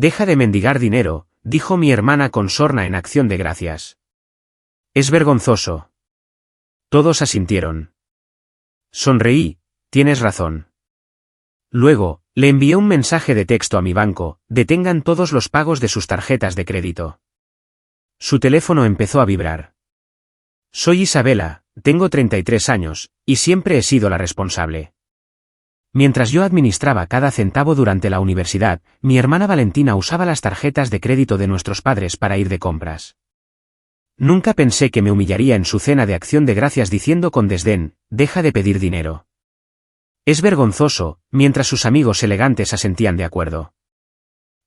Deja de mendigar dinero, dijo mi hermana con sorna en acción de gracias. Es vergonzoso. Todos asintieron. Sonreí, tienes razón. Luego, le envié un mensaje de texto a mi banco, detengan todos los pagos de sus tarjetas de crédito. Su teléfono empezó a vibrar. Soy Isabela, tengo 33 años, y siempre he sido la responsable. Mientras yo administraba cada centavo durante la universidad, mi hermana Valentina usaba las tarjetas de crédito de nuestros padres para ir de compras. Nunca pensé que me humillaría en su cena de acción de gracias diciendo con desdén, deja de pedir dinero. Es vergonzoso, mientras sus amigos elegantes asentían de acuerdo.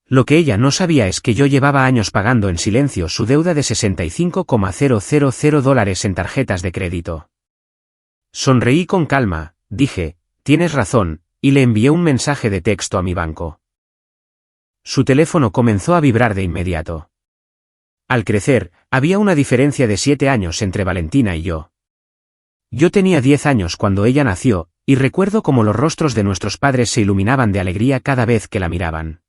Lo que ella no sabía es que yo llevaba años pagando en silencio su deuda de $65,000 en tarjetas de crédito. Sonreí con calma, dije, tienes razón, y le envié un mensaje de texto a mi banco. Su teléfono comenzó a vibrar de inmediato. Al crecer, había una diferencia de 7 años entre Valentina y yo. Yo tenía 10 años cuando ella nació, y recuerdo cómo los rostros de nuestros padres se iluminaban de alegría cada vez que la miraban.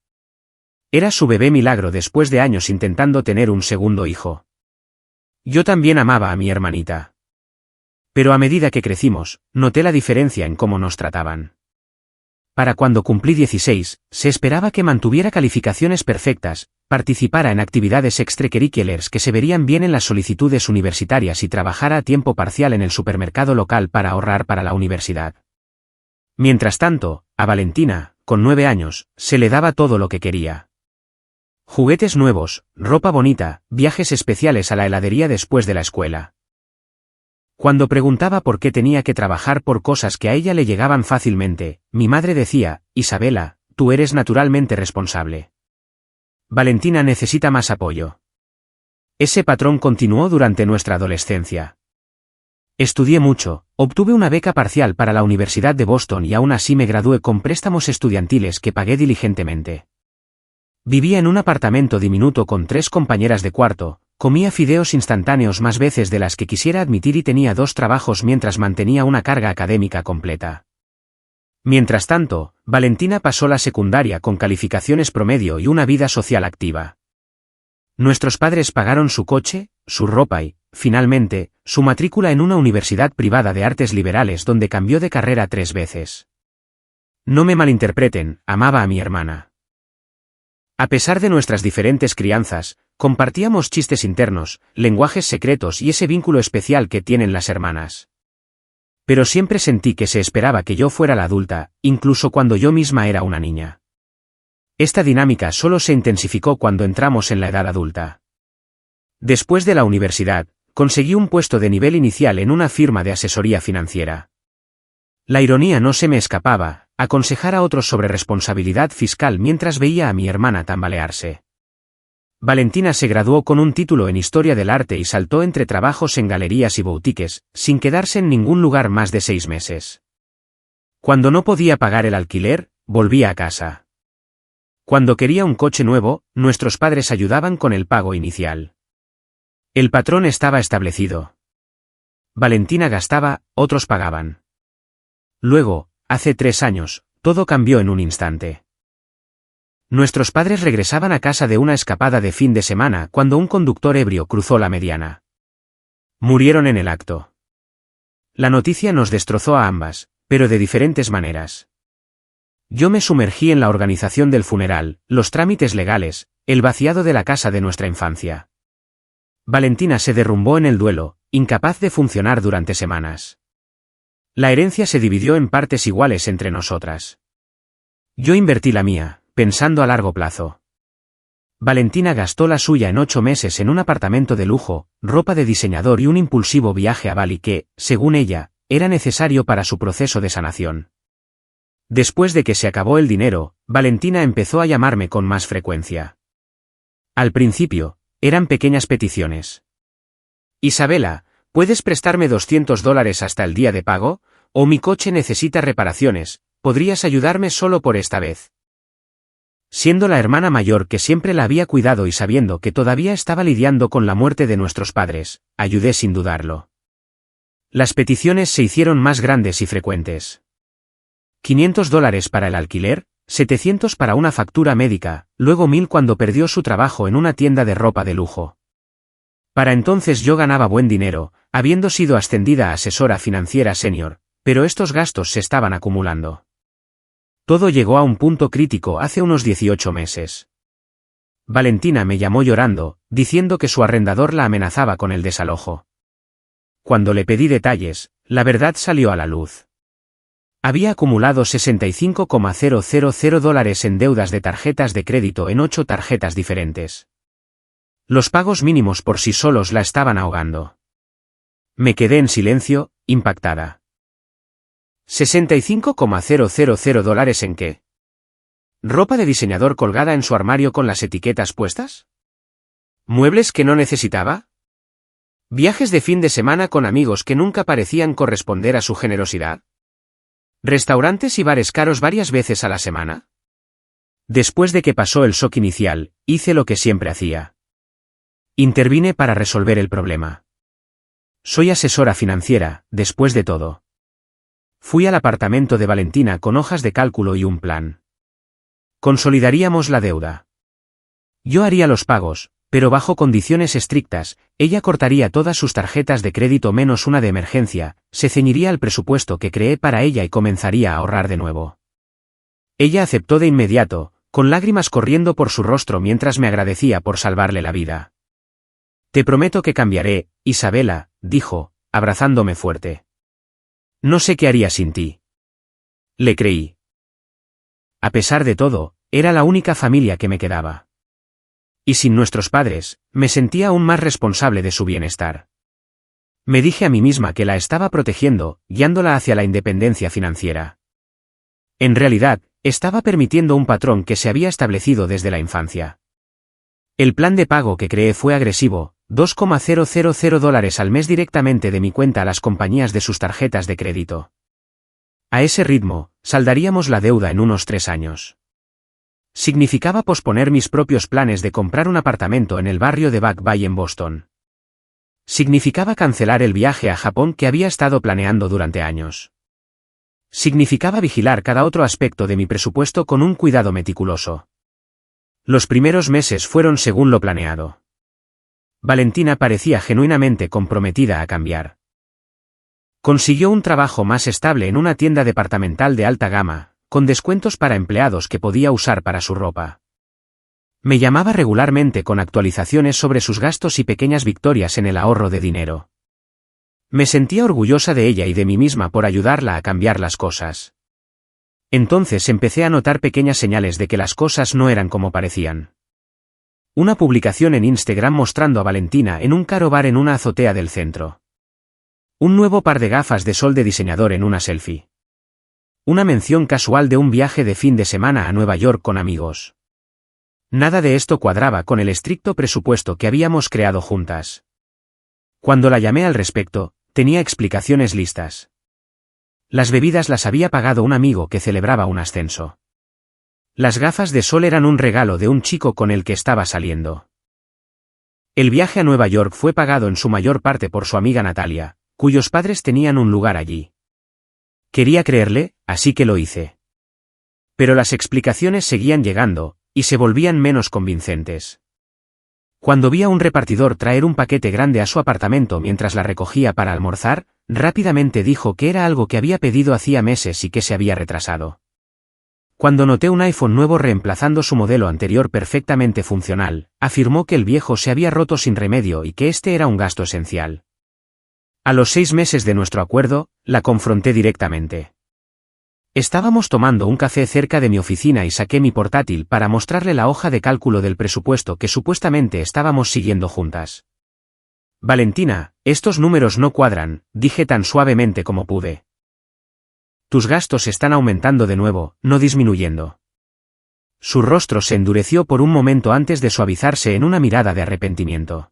Era su bebé milagro después de años intentando tener un segundo hijo. Yo también amaba a mi hermanita. Pero a medida que crecimos, noté la diferencia en cómo nos trataban. Para cuando cumplí 16, se esperaba que mantuviera calificaciones perfectas, participara en actividades extracurriculares que se verían bien en las solicitudes universitarias y trabajara a tiempo parcial en el supermercado local para ahorrar para la universidad. Mientras tanto, a Valentina, con 9 años, se le daba todo lo que quería. Juguetes nuevos, ropa bonita, viajes especiales a la heladería después de la escuela. Cuando preguntaba por qué tenía que trabajar por cosas que a ella le llegaban fácilmente, mi madre decía, Isabela, tú eres naturalmente responsable. Valentina necesita más apoyo. Ese patrón continuó durante nuestra adolescencia. Estudié mucho, obtuve una beca parcial para la Universidad de Boston y aún así me gradué con préstamos estudiantiles que pagué diligentemente. Vivía en un apartamento diminuto con 3 compañeras de cuarto, comía fideos instantáneos más veces de las que quisiera admitir y tenía 2 trabajos mientras mantenía una carga académica completa. Mientras tanto, Valentina pasó la secundaria con calificaciones promedio y una vida social activa. Nuestros padres pagaron su coche, su ropa y, finalmente, su matrícula en una universidad privada de artes liberales donde cambió de carrera 3 veces. No me malinterpreten, amaba a mi hermana. A pesar de nuestras diferentes crianzas, compartíamos chistes internos, lenguajes secretos y ese vínculo especial que tienen las hermanas. Pero siempre sentí que se esperaba que yo fuera la adulta, incluso cuando yo misma era una niña. Esta dinámica solo se intensificó cuando entramos en la edad adulta. Después de la universidad, conseguí un puesto de nivel inicial en una firma de asesoría financiera. La ironía no se me escapaba, aconsejar a otros sobre responsabilidad fiscal mientras veía a mi hermana tambalearse. Valentina se graduó con un título en Historia del Arte y saltó entre trabajos en galerías y boutiques, sin quedarse en ningún lugar más de 6 meses. Cuando no podía pagar el alquiler, volvía a casa. Cuando quería un coche nuevo, nuestros padres ayudaban con el pago inicial. El patrón estaba establecido. Valentina gastaba, otros pagaban. Luego, hace 3 años, todo cambió en un instante. Nuestros padres regresaban a casa de una escapada de fin de semana cuando un conductor ebrio cruzó la mediana. Murieron en el acto. La noticia nos destrozó a ambas, pero de diferentes maneras. Yo me sumergí en la organización del funeral, los trámites legales, el vaciado de la casa de nuestra infancia. Valentina se derrumbó en el duelo, incapaz de funcionar durante semanas. La herencia se dividió en partes iguales entre nosotras. Yo invertí la mía, pensando a largo plazo. Valentina gastó la suya en 8 meses en un apartamento de lujo, ropa de diseñador y un impulsivo viaje a Bali que, según ella, era necesario para su proceso de sanación. Después de que se acabó el dinero, Valentina empezó a llamarme con más frecuencia. Al principio, eran pequeñas peticiones. Isabela, ¿puedes prestarme $200 hasta el día de pago? O mi coche necesita reparaciones, ¿podrías ayudarme solo por esta vez? Siendo la hermana mayor que siempre la había cuidado y sabiendo que todavía estaba lidiando con la muerte de nuestros padres, ayudé sin dudarlo. Las peticiones se hicieron más grandes y frecuentes. $500 para el alquiler, 700 para una factura médica, luego 1000 cuando perdió su trabajo en una tienda de ropa de lujo. Para entonces yo ganaba buen dinero, habiendo sido ascendida a asesora financiera senior, pero estos gastos se estaban acumulando. Todo llegó a un punto crítico hace unos 18 meses. Valentina me llamó llorando, diciendo que su arrendador la amenazaba con el desalojo. Cuando le pedí detalles, la verdad salió a la luz. Había acumulado $65,000 en deudas de tarjetas de crédito en 8 tarjetas diferentes. Los pagos mínimos por sí solos la estaban ahogando. Me quedé en silencio, impactada. $65,000 ¿en qué? ¿Ropa de diseñador colgada en su armario con las etiquetas puestas? ¿Muebles que no necesitaba? ¿Viajes de fin de semana con amigos que nunca parecían corresponder a su generosidad? ¿Restaurantes y bares caros varias veces a la semana? Después de que pasó el shock inicial, hice lo que siempre hacía. Intervine para resolver el problema. Soy asesora financiera, después de todo. Fui al apartamento de Valentina con hojas de cálculo y un plan. Consolidaríamos la deuda. Yo haría los pagos, pero bajo condiciones estrictas. Ella cortaría todas sus tarjetas de crédito menos una de emergencia, se ceñiría al presupuesto que creé para ella y comenzaría a ahorrar de nuevo. Ella aceptó de inmediato, con lágrimas corriendo por su rostro mientras me agradecía por salvarle la vida. Te prometo que cambiaré, Isabela, dijo, abrazándome fuerte. No sé qué haría sin ti. Le creí. A pesar de todo, era la única familia que me quedaba. Y sin nuestros padres, me sentía aún más responsable de su bienestar. Me dije a mí misma que la estaba protegiendo, guiándola hacia la independencia financiera. En realidad, estaba permitiendo un patrón que se había establecido desde la infancia. El plan de pago que creé fue agresivo, $2,000 al mes directamente de mi cuenta a las compañías de sus tarjetas de crédito. A ese ritmo, saldaríamos la deuda en unos 3 años. Significaba posponer mis propios planes de comprar un apartamento en el barrio de Back Bay en Boston. Significaba cancelar el viaje a Japón que había estado planeando durante años. Significaba vigilar cada otro aspecto de mi presupuesto con un cuidado meticuloso. Los primeros meses fueron según lo planeado. Valentina parecía genuinamente comprometida a cambiar. Consiguió un trabajo más estable en una tienda departamental de alta gama, con descuentos para empleados que podía usar para su ropa. Me llamaba regularmente con actualizaciones sobre sus gastos y pequeñas victorias en el ahorro de dinero. Me sentía orgullosa de ella y de mí misma por ayudarla a cambiar las cosas. Entonces empecé a notar pequeñas señales de que las cosas no eran como parecían. Una publicación en Instagram mostrando a Valentina en un caro bar en una azotea del centro. Un nuevo par de gafas de sol de diseñador en una selfie. Una mención casual de un viaje de fin de semana a Nueva York con amigos. Nada de esto cuadraba con el estricto presupuesto que habíamos creado juntas. Cuando la llamé al respecto, tenía explicaciones listas. Las bebidas las había pagado un amigo que celebraba un ascenso. Las gafas de sol eran un regalo de un chico con el que estaba saliendo. El viaje a Nueva York fue pagado en su mayor parte por su amiga Natalia, cuyos padres tenían un lugar allí. Quería creerle, así que lo hice. Pero las explicaciones seguían llegando, y se volvían menos convincentes. Cuando vi a un repartidor traer un paquete grande a su apartamento mientras la recogía para almorzar, rápidamente dijo que era algo que había pedido hacía meses y que se había retrasado. Cuando noté un iPhone nuevo reemplazando su modelo anterior perfectamente funcional, afirmó que el viejo se había roto sin remedio y que este era un gasto esencial. A los 6 meses de nuestro acuerdo, la confronté directamente. Estábamos tomando un café cerca de mi oficina y saqué mi portátil para mostrarle la hoja de cálculo del presupuesto que supuestamente estábamos siguiendo juntas. Valentina, estos números no cuadran, dije tan suavemente como pude. Tus gastos están aumentando de nuevo, no disminuyendo. Su rostro se endureció por un momento antes de suavizarse en una mirada de arrepentimiento.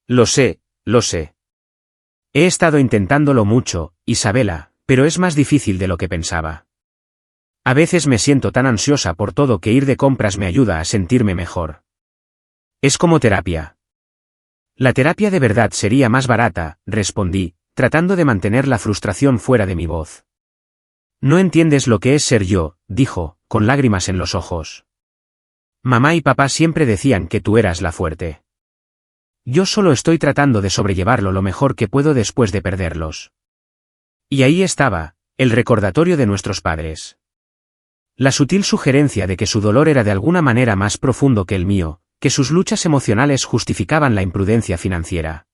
Lo sé, lo sé. He estado intentándolo mucho, Isabela, pero es más difícil de lo que pensaba. A veces me siento tan ansiosa por todo que ir de compras me ayuda a sentirme mejor. Es como terapia. La terapia de verdad sería más barata, respondí, tratando de mantener la frustración fuera de mi voz. No entiendes lo que es ser yo, dijo, con lágrimas en los ojos. Mamá y papá siempre decían que tú eras la fuerte. Yo solo estoy tratando de sobrellevarlo lo mejor que puedo después de perderlos. Y ahí estaba, el recordatorio de nuestros padres. La sutil sugerencia de que su dolor era de alguna manera más profundo que el mío, que sus luchas emocionales justificaban la imprudencia financiera.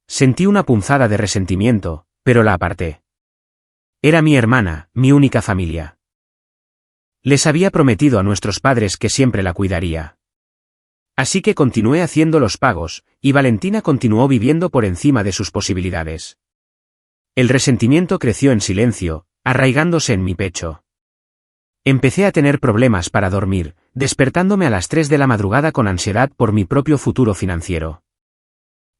Sentí una punzada de resentimiento, pero la aparté. Era mi hermana, mi única familia. Les había prometido a nuestros padres que siempre la cuidaría. Así que continué haciendo los pagos, y Valentina continuó viviendo por encima de sus posibilidades. El resentimiento creció en silencio, arraigándose en mi pecho. Empecé a tener problemas para dormir, despertándome a las 3 de la madrugada con ansiedad por mi propio futuro financiero.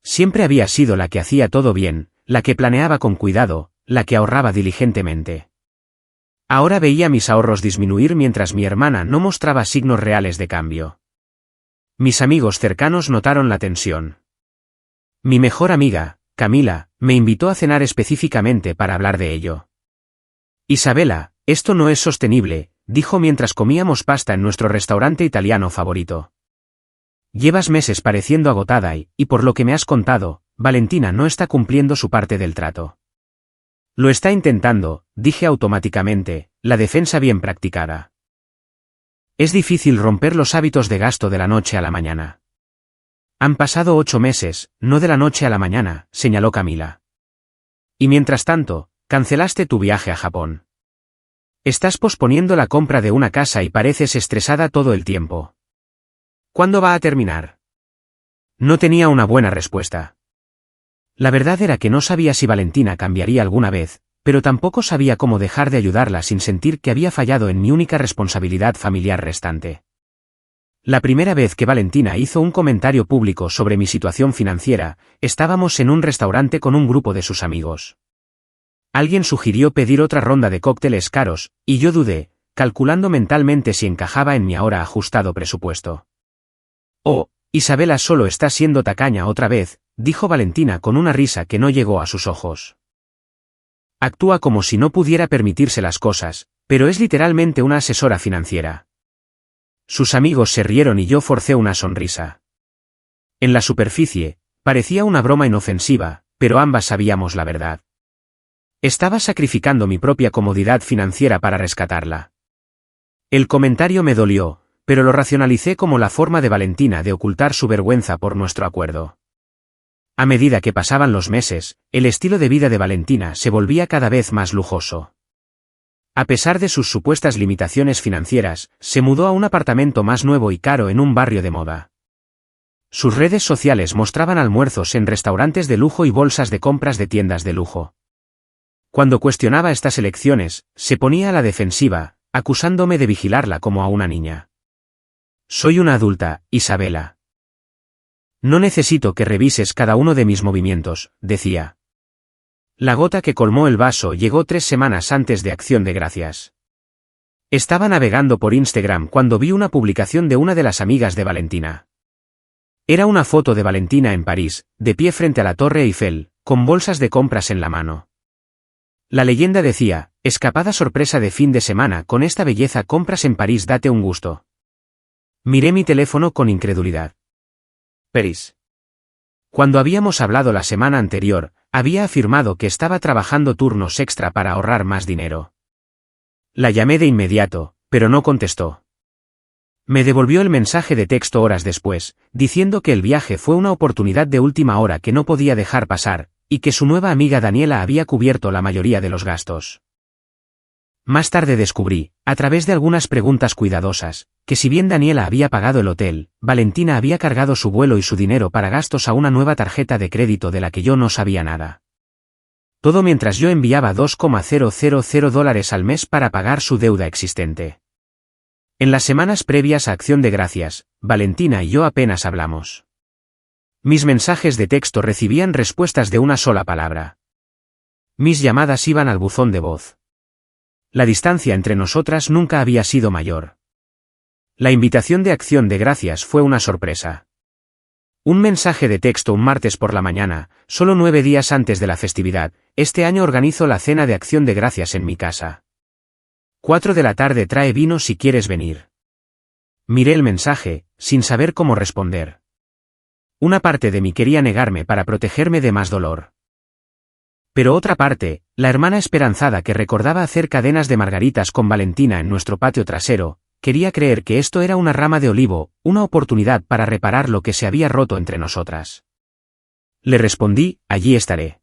Siempre había sido la que hacía todo bien, la que planeaba con cuidado, la que ahorraba diligentemente. Ahora veía mis ahorros disminuir mientras mi hermana no mostraba signos reales de cambio. Mis amigos cercanos notaron la tensión. Mi mejor amiga, Camila, me invitó a cenar específicamente para hablar de ello. Isabela, esto no es sostenible, dijo mientras comíamos pasta en nuestro restaurante italiano favorito. Llevas meses pareciendo agotada y por lo que me has contado, Valentina no está cumpliendo su parte del trato. Lo está intentando, dije automáticamente, la defensa bien practicada. Es difícil romper los hábitos de gasto de la noche a la mañana. Han pasado 8 meses, no de la noche a la mañana, señaló Camila. Y mientras tanto, cancelaste tu viaje a Japón. Estás posponiendo la compra de una casa y pareces estresada todo el tiempo. ¿Cuándo va a terminar? No tenía una buena respuesta. La verdad era que no sabía si Valentina cambiaría alguna vez, pero tampoco sabía cómo dejar de ayudarla sin sentir que había fallado en mi única responsabilidad familiar restante. La primera vez que Valentina hizo un comentario público sobre mi situación financiera, estábamos en un restaurante con un grupo de sus amigos. Alguien sugirió pedir otra ronda de cócteles caros, y yo dudé, calculando mentalmente si encajaba en mi ahora ajustado presupuesto. Oh, Isabela solo está siendo tacaña otra vez, dijo Valentina con una risa que no llegó a sus ojos. Actúa como si no pudiera permitirse las cosas, pero es literalmente una asesora financiera. Sus amigos se rieron y yo forcé una sonrisa. En la superficie, parecía una broma inofensiva, pero ambas sabíamos la verdad. Estaba sacrificando mi propia comodidad financiera para rescatarla. El comentario me dolió, pero lo racionalicé como la forma de Valentina de ocultar su vergüenza por nuestro acuerdo. A medida que pasaban los meses, el estilo de vida de Valentina se volvía cada vez más lujoso. A pesar de sus supuestas limitaciones financieras, se mudó a un apartamento más nuevo y caro en un barrio de moda. Sus redes sociales mostraban almuerzos en restaurantes de lujo y bolsas de compras de tiendas de lujo. Cuando cuestionaba estas elecciones, se ponía a la defensiva, acusándome de vigilarla como a una niña. Soy una adulta, Isabela. No necesito que revises cada uno de mis movimientos, decía. La gota que colmó el vaso llegó 3 semanas antes de Acción de Gracias. Estaba navegando por Instagram cuando vi una publicación de una de las amigas de Valentina. Era una foto de Valentina en París, de pie frente a la Torre Eiffel, con bolsas de compras en la mano. La leyenda decía, escapada sorpresa de fin de semana con esta belleza, compras en París, date un gusto. Miré mi teléfono con incredulidad. París. Cuando habíamos hablado la semana anterior, había afirmado que estaba trabajando turnos extra para ahorrar más dinero. La llamé de inmediato, pero no contestó. Me devolvió el mensaje de texto horas después, diciendo que el viaje fue una oportunidad de última hora que no podía dejar pasar, y que su nueva amiga Daniela había cubierto la mayoría de los gastos. Más tarde descubrí, a través de algunas preguntas cuidadosas, que si bien Daniela había pagado el hotel, Valentina había cargado su vuelo y su dinero para gastos a una nueva tarjeta de crédito de la que yo no sabía nada. Todo mientras yo enviaba $2,000 al mes para pagar su deuda existente. En las semanas previas a Acción de Gracias, Valentina y yo apenas hablamos. Mis mensajes de texto recibían respuestas de una sola palabra. Mis llamadas iban al buzón de voz. La distancia entre nosotras nunca había sido mayor. La invitación de Acción de Gracias fue una sorpresa. Un mensaje de texto un martes por la mañana, solo 9 días antes de la festividad. Este año organizo la cena de Acción de Gracias en mi casa. 4 de la tarde, trae vino si quieres venir. Miré el mensaje, sin saber cómo responder. Una parte de mí quería negarme para protegerme de más dolor. Pero otra parte, la hermana esperanzada que recordaba hacer cadenas de margaritas con Valentina en nuestro patio trasero, quería creer que esto era una rama de olivo, una oportunidad para reparar lo que se había roto entre nosotras. Le respondí, allí estaré.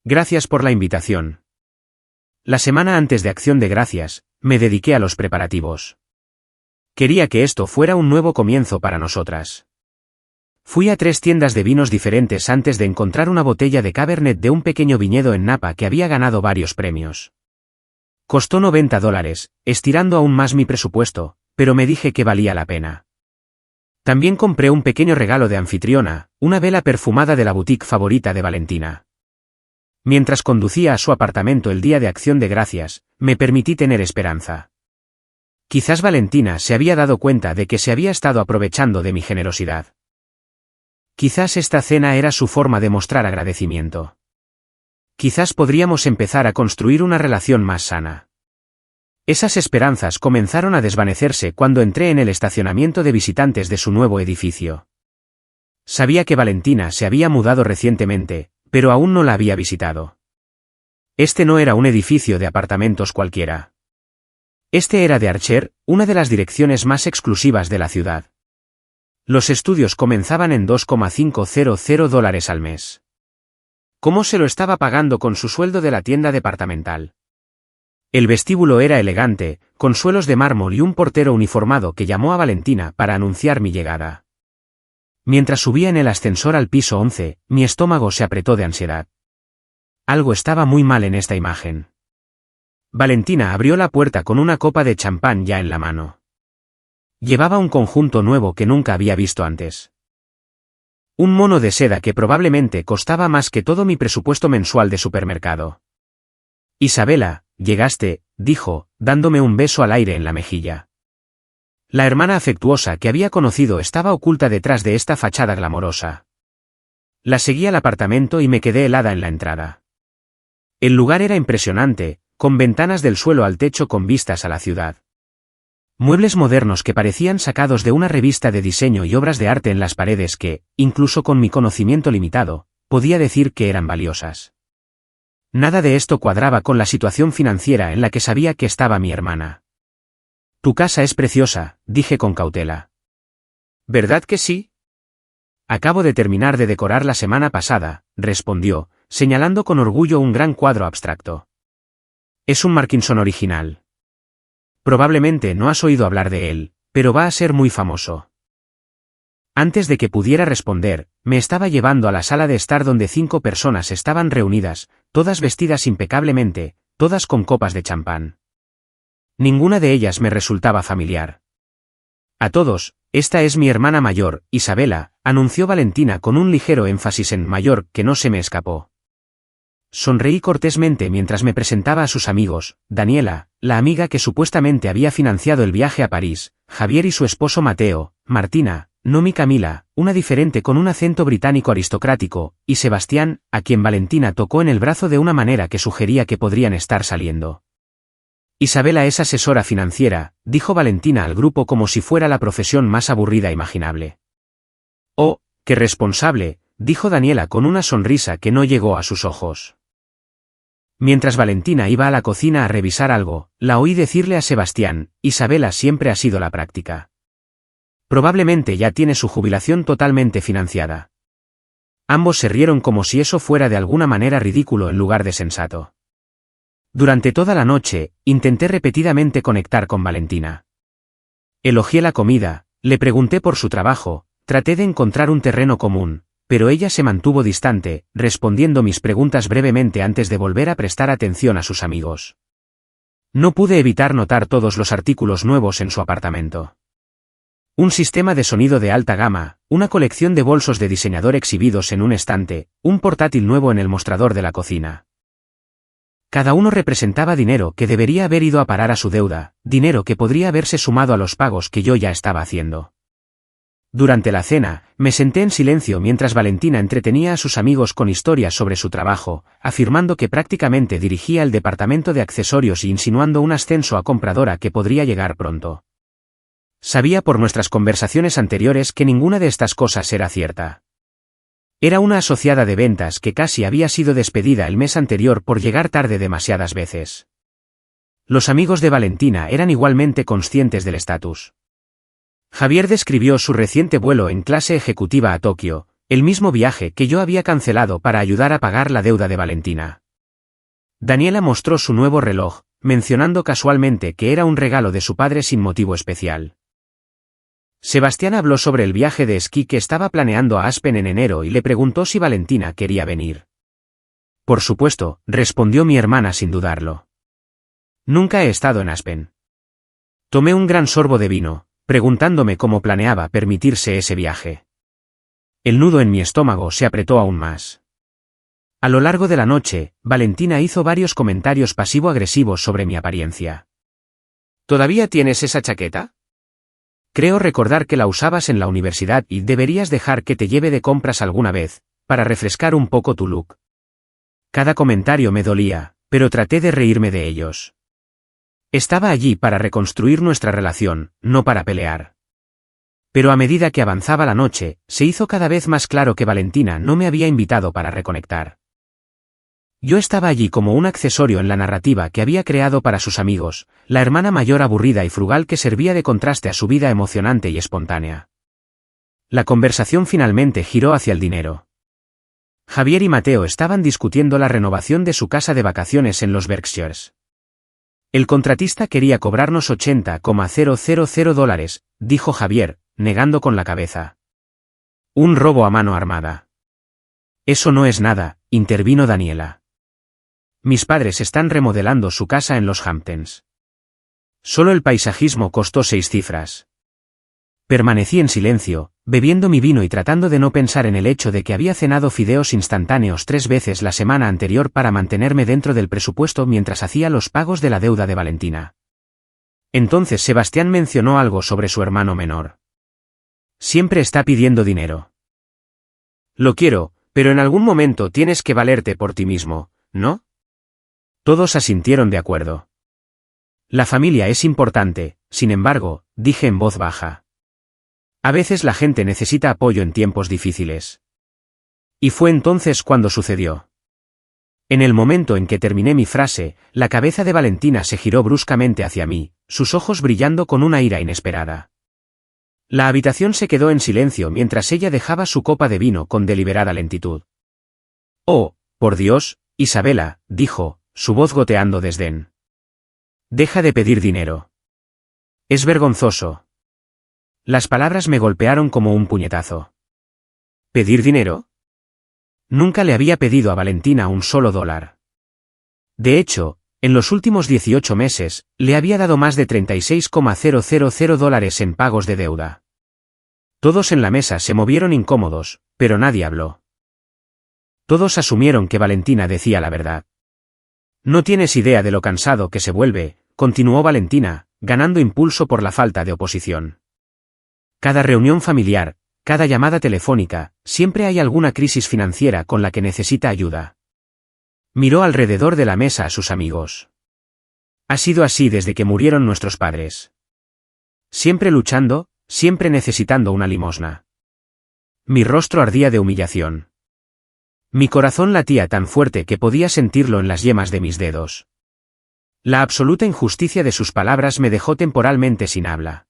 Gracias por la invitación. La semana antes de Acción de Gracias, me dediqué a los preparativos. Quería que esto fuera un nuevo comienzo para nosotras. Fui a 3 tiendas de vinos diferentes antes de encontrar una botella de Cabernet de un pequeño viñedo en Napa que había ganado varios premios. Costó $90, estirando aún más mi presupuesto, pero me dije que valía la pena. También compré un pequeño regalo de anfitriona, una vela perfumada de la boutique favorita de Valentina. Mientras conducía a su apartamento el día de Acción de Gracias, me permití tener esperanza. Quizás Valentina se había dado cuenta de que se había estado aprovechando de mi generosidad. Quizás esta cena era su forma de mostrar agradecimiento. Quizás podríamos empezar a construir una relación más sana. Esas esperanzas comenzaron a desvanecerse cuando entré en el estacionamiento de visitantes de su nuevo edificio. Sabía que Valentina se había mudado recientemente, pero aún no la había visitado. Este no era un edificio de apartamentos cualquiera. Este era de Archer, una de las direcciones más exclusivas de la ciudad. Los estudios comenzaban en $2,500 al mes. ¿Cómo se lo estaba pagando con su sueldo de la tienda departamental? El vestíbulo era elegante, con suelos de mármol y un portero uniformado que llamó a Valentina para anunciar mi llegada. Mientras subía en el ascensor al piso 11, mi estómago se apretó de ansiedad. Algo estaba muy mal en esta imagen. Valentina abrió la puerta con una copa de champán ya en la mano. Llevaba un conjunto nuevo que nunca había visto antes. Un mono de seda que probablemente costaba más que todo mi presupuesto mensual de supermercado. Isabela, llegaste, dijo, dándome un beso al aire en la mejilla. La hermana afectuosa que había conocido estaba oculta detrás de esta fachada glamorosa. La seguí al apartamento y me quedé helada en la entrada. El lugar era impresionante, con ventanas del suelo al techo con vistas a la ciudad. Muebles modernos que parecían sacados de una revista de diseño y obras de arte en las paredes que, incluso con mi conocimiento limitado, podía decir que eran valiosas. Nada de esto cuadraba con la situación financiera en la que sabía que estaba mi hermana. Tu casa es preciosa, dije con cautela. ¿Verdad que sí? Acabo de terminar de decorar la semana pasada, respondió, señalando con orgullo un gran cuadro abstracto. Es un Markinson original. Probablemente no has oído hablar de él, pero va a ser muy famoso. Antes de que pudiera responder, me estaba llevando a la sala de estar donde 5 personas estaban reunidas, todas vestidas impecablemente, todas con copas de champán. Ninguna de ellas me resultaba familiar. A todos, esta es mi hermana mayor, Isabela, anunció Valentina con un ligero énfasis en mayor que no se me escapó. Sonreí cortésmente mientras me presentaba a sus amigos, Daniela, la amiga que supuestamente había financiado el viaje a París, Javier y su esposo Mateo, Martina, Nomi Camila, una diferente con un acento británico aristocrático, y Sebastián, a quien Valentina tocó en el brazo de una manera que sugería que podrían estar saliendo. Isabela es asesora financiera, dijo Valentina al grupo como si fuera la profesión más aburrida imaginable. Oh, qué responsable, dijo Daniela con una sonrisa que no llegó a sus ojos. Mientras Valentina iba a la cocina a revisar algo, la oí decirle a Sebastián, Isabela siempre ha sido la práctica. Probablemente ya tiene su jubilación totalmente financiada. Ambos se rieron como si eso fuera de alguna manera ridículo en lugar de sensato. Durante toda la noche, intenté repetidamente conectar con Valentina. Elogié la comida, le pregunté por su trabajo, traté de encontrar un terreno común, pero ella se mantuvo distante, respondiendo mis preguntas brevemente antes de volver a prestar atención a sus amigos. No pude evitar notar todos los artículos nuevos en su apartamento. Un sistema de sonido de alta gama, una colección de bolsos de diseñador exhibidos en un estante, un portátil nuevo en el mostrador de la cocina. Cada uno representaba dinero que debería haber ido a parar a su deuda, dinero que podría haberse sumado a los pagos que yo ya estaba haciendo. Durante la cena, me senté en silencio mientras Valentina entretenía a sus amigos con historias sobre su trabajo, afirmando que prácticamente dirigía el departamento de accesorios e insinuando un ascenso a compradora que podría llegar pronto. Sabía por nuestras conversaciones anteriores que ninguna de estas cosas era cierta. Era una asociada de ventas que casi había sido despedida el mes anterior por llegar tarde demasiadas veces. Los amigos de Valentina eran igualmente conscientes del estatus. Javier describió su reciente vuelo en clase ejecutiva a Tokio, el mismo viaje que yo había cancelado para ayudar a pagar la deuda de Valentina. Daniela mostró su nuevo reloj, mencionando casualmente que era un regalo de su padre sin motivo especial. Sebastián habló sobre el viaje de esquí que estaba planeando a Aspen en enero y le preguntó si Valentina quería venir. Por supuesto, respondió mi hermana sin dudarlo. Nunca he estado en Aspen. Tomé un gran sorbo de vino, preguntándome cómo planeaba permitirse ese viaje. El nudo en mi estómago se apretó aún más. A lo largo de la noche, Valentina hizo varios comentarios pasivo-agresivos sobre mi apariencia. ¿Todavía tienes esa chaqueta? Creo recordar que la usabas en la universidad y deberías dejar que te lleve de compras alguna vez, para refrescar un poco tu look. Cada comentario me dolía, pero traté de reírme de ellos. Estaba allí para reconstruir nuestra relación, no para pelear. Pero a medida que avanzaba la noche, se hizo cada vez más claro que Valentina no me había invitado para reconectar. Yo estaba allí como un accesorio en la narrativa que había creado para sus amigos, la hermana mayor aburrida y frugal que servía de contraste a su vida emocionante y espontánea. La conversación finalmente giró hacia el dinero. Javier y Mateo estaban discutiendo la renovación de su casa de vacaciones en los Berkshires. El contratista quería cobrarnos $80,000, dijo Javier, negando con la cabeza. Un robo a mano armada. Eso no es nada, intervino Daniela. Mis padres están remodelando su casa en los Hamptons. Solo el paisajismo costó 6 cifras. Permanecí en silencio, bebiendo mi vino y tratando de no pensar en el hecho de que había cenado fideos instantáneos 3 veces la semana anterior para mantenerme dentro del presupuesto mientras hacía los pagos de la deuda de Valentina. Entonces Sebastián mencionó algo sobre su hermano menor. Siempre está pidiendo dinero. Lo quiero, pero en algún momento tienes que valerte por ti mismo, ¿no? Todos asintieron de acuerdo. La familia es importante, sin embargo, dije en voz baja. A veces la gente necesita apoyo en tiempos difíciles. Y fue entonces cuando sucedió. En el momento en que terminé mi frase, la cabeza de Valentina se giró bruscamente hacia mí, sus ojos brillando con una ira inesperada. La habitación se quedó en silencio mientras ella dejaba su copa de vino con deliberada lentitud. Oh, por Dios, Isabela, dijo, su voz goteando desdén. Deja de pedir dinero. Es vergonzoso. Las palabras me golpearon como un puñetazo. ¿Pedir dinero? Nunca le había pedido a Valentina un solo dólar. De hecho, en los últimos 18 meses, le había dado más de $36,000 en pagos de deuda. Todos en la mesa se movieron incómodos, pero nadie habló. Todos asumieron que Valentina decía la verdad. No tienes idea de lo cansado que se vuelve, continuó Valentina, ganando impulso por la falta de oposición. Cada reunión familiar, cada llamada telefónica, siempre hay alguna crisis financiera con la que necesita ayuda. Miró alrededor de la mesa a sus amigos. Ha sido así desde que murieron nuestros padres. Siempre luchando, siempre necesitando una limosna. Mi rostro ardía de humillación. Mi corazón latía tan fuerte que podía sentirlo en las yemas de mis dedos. La absoluta injusticia de sus palabras me dejó temporalmente sin habla.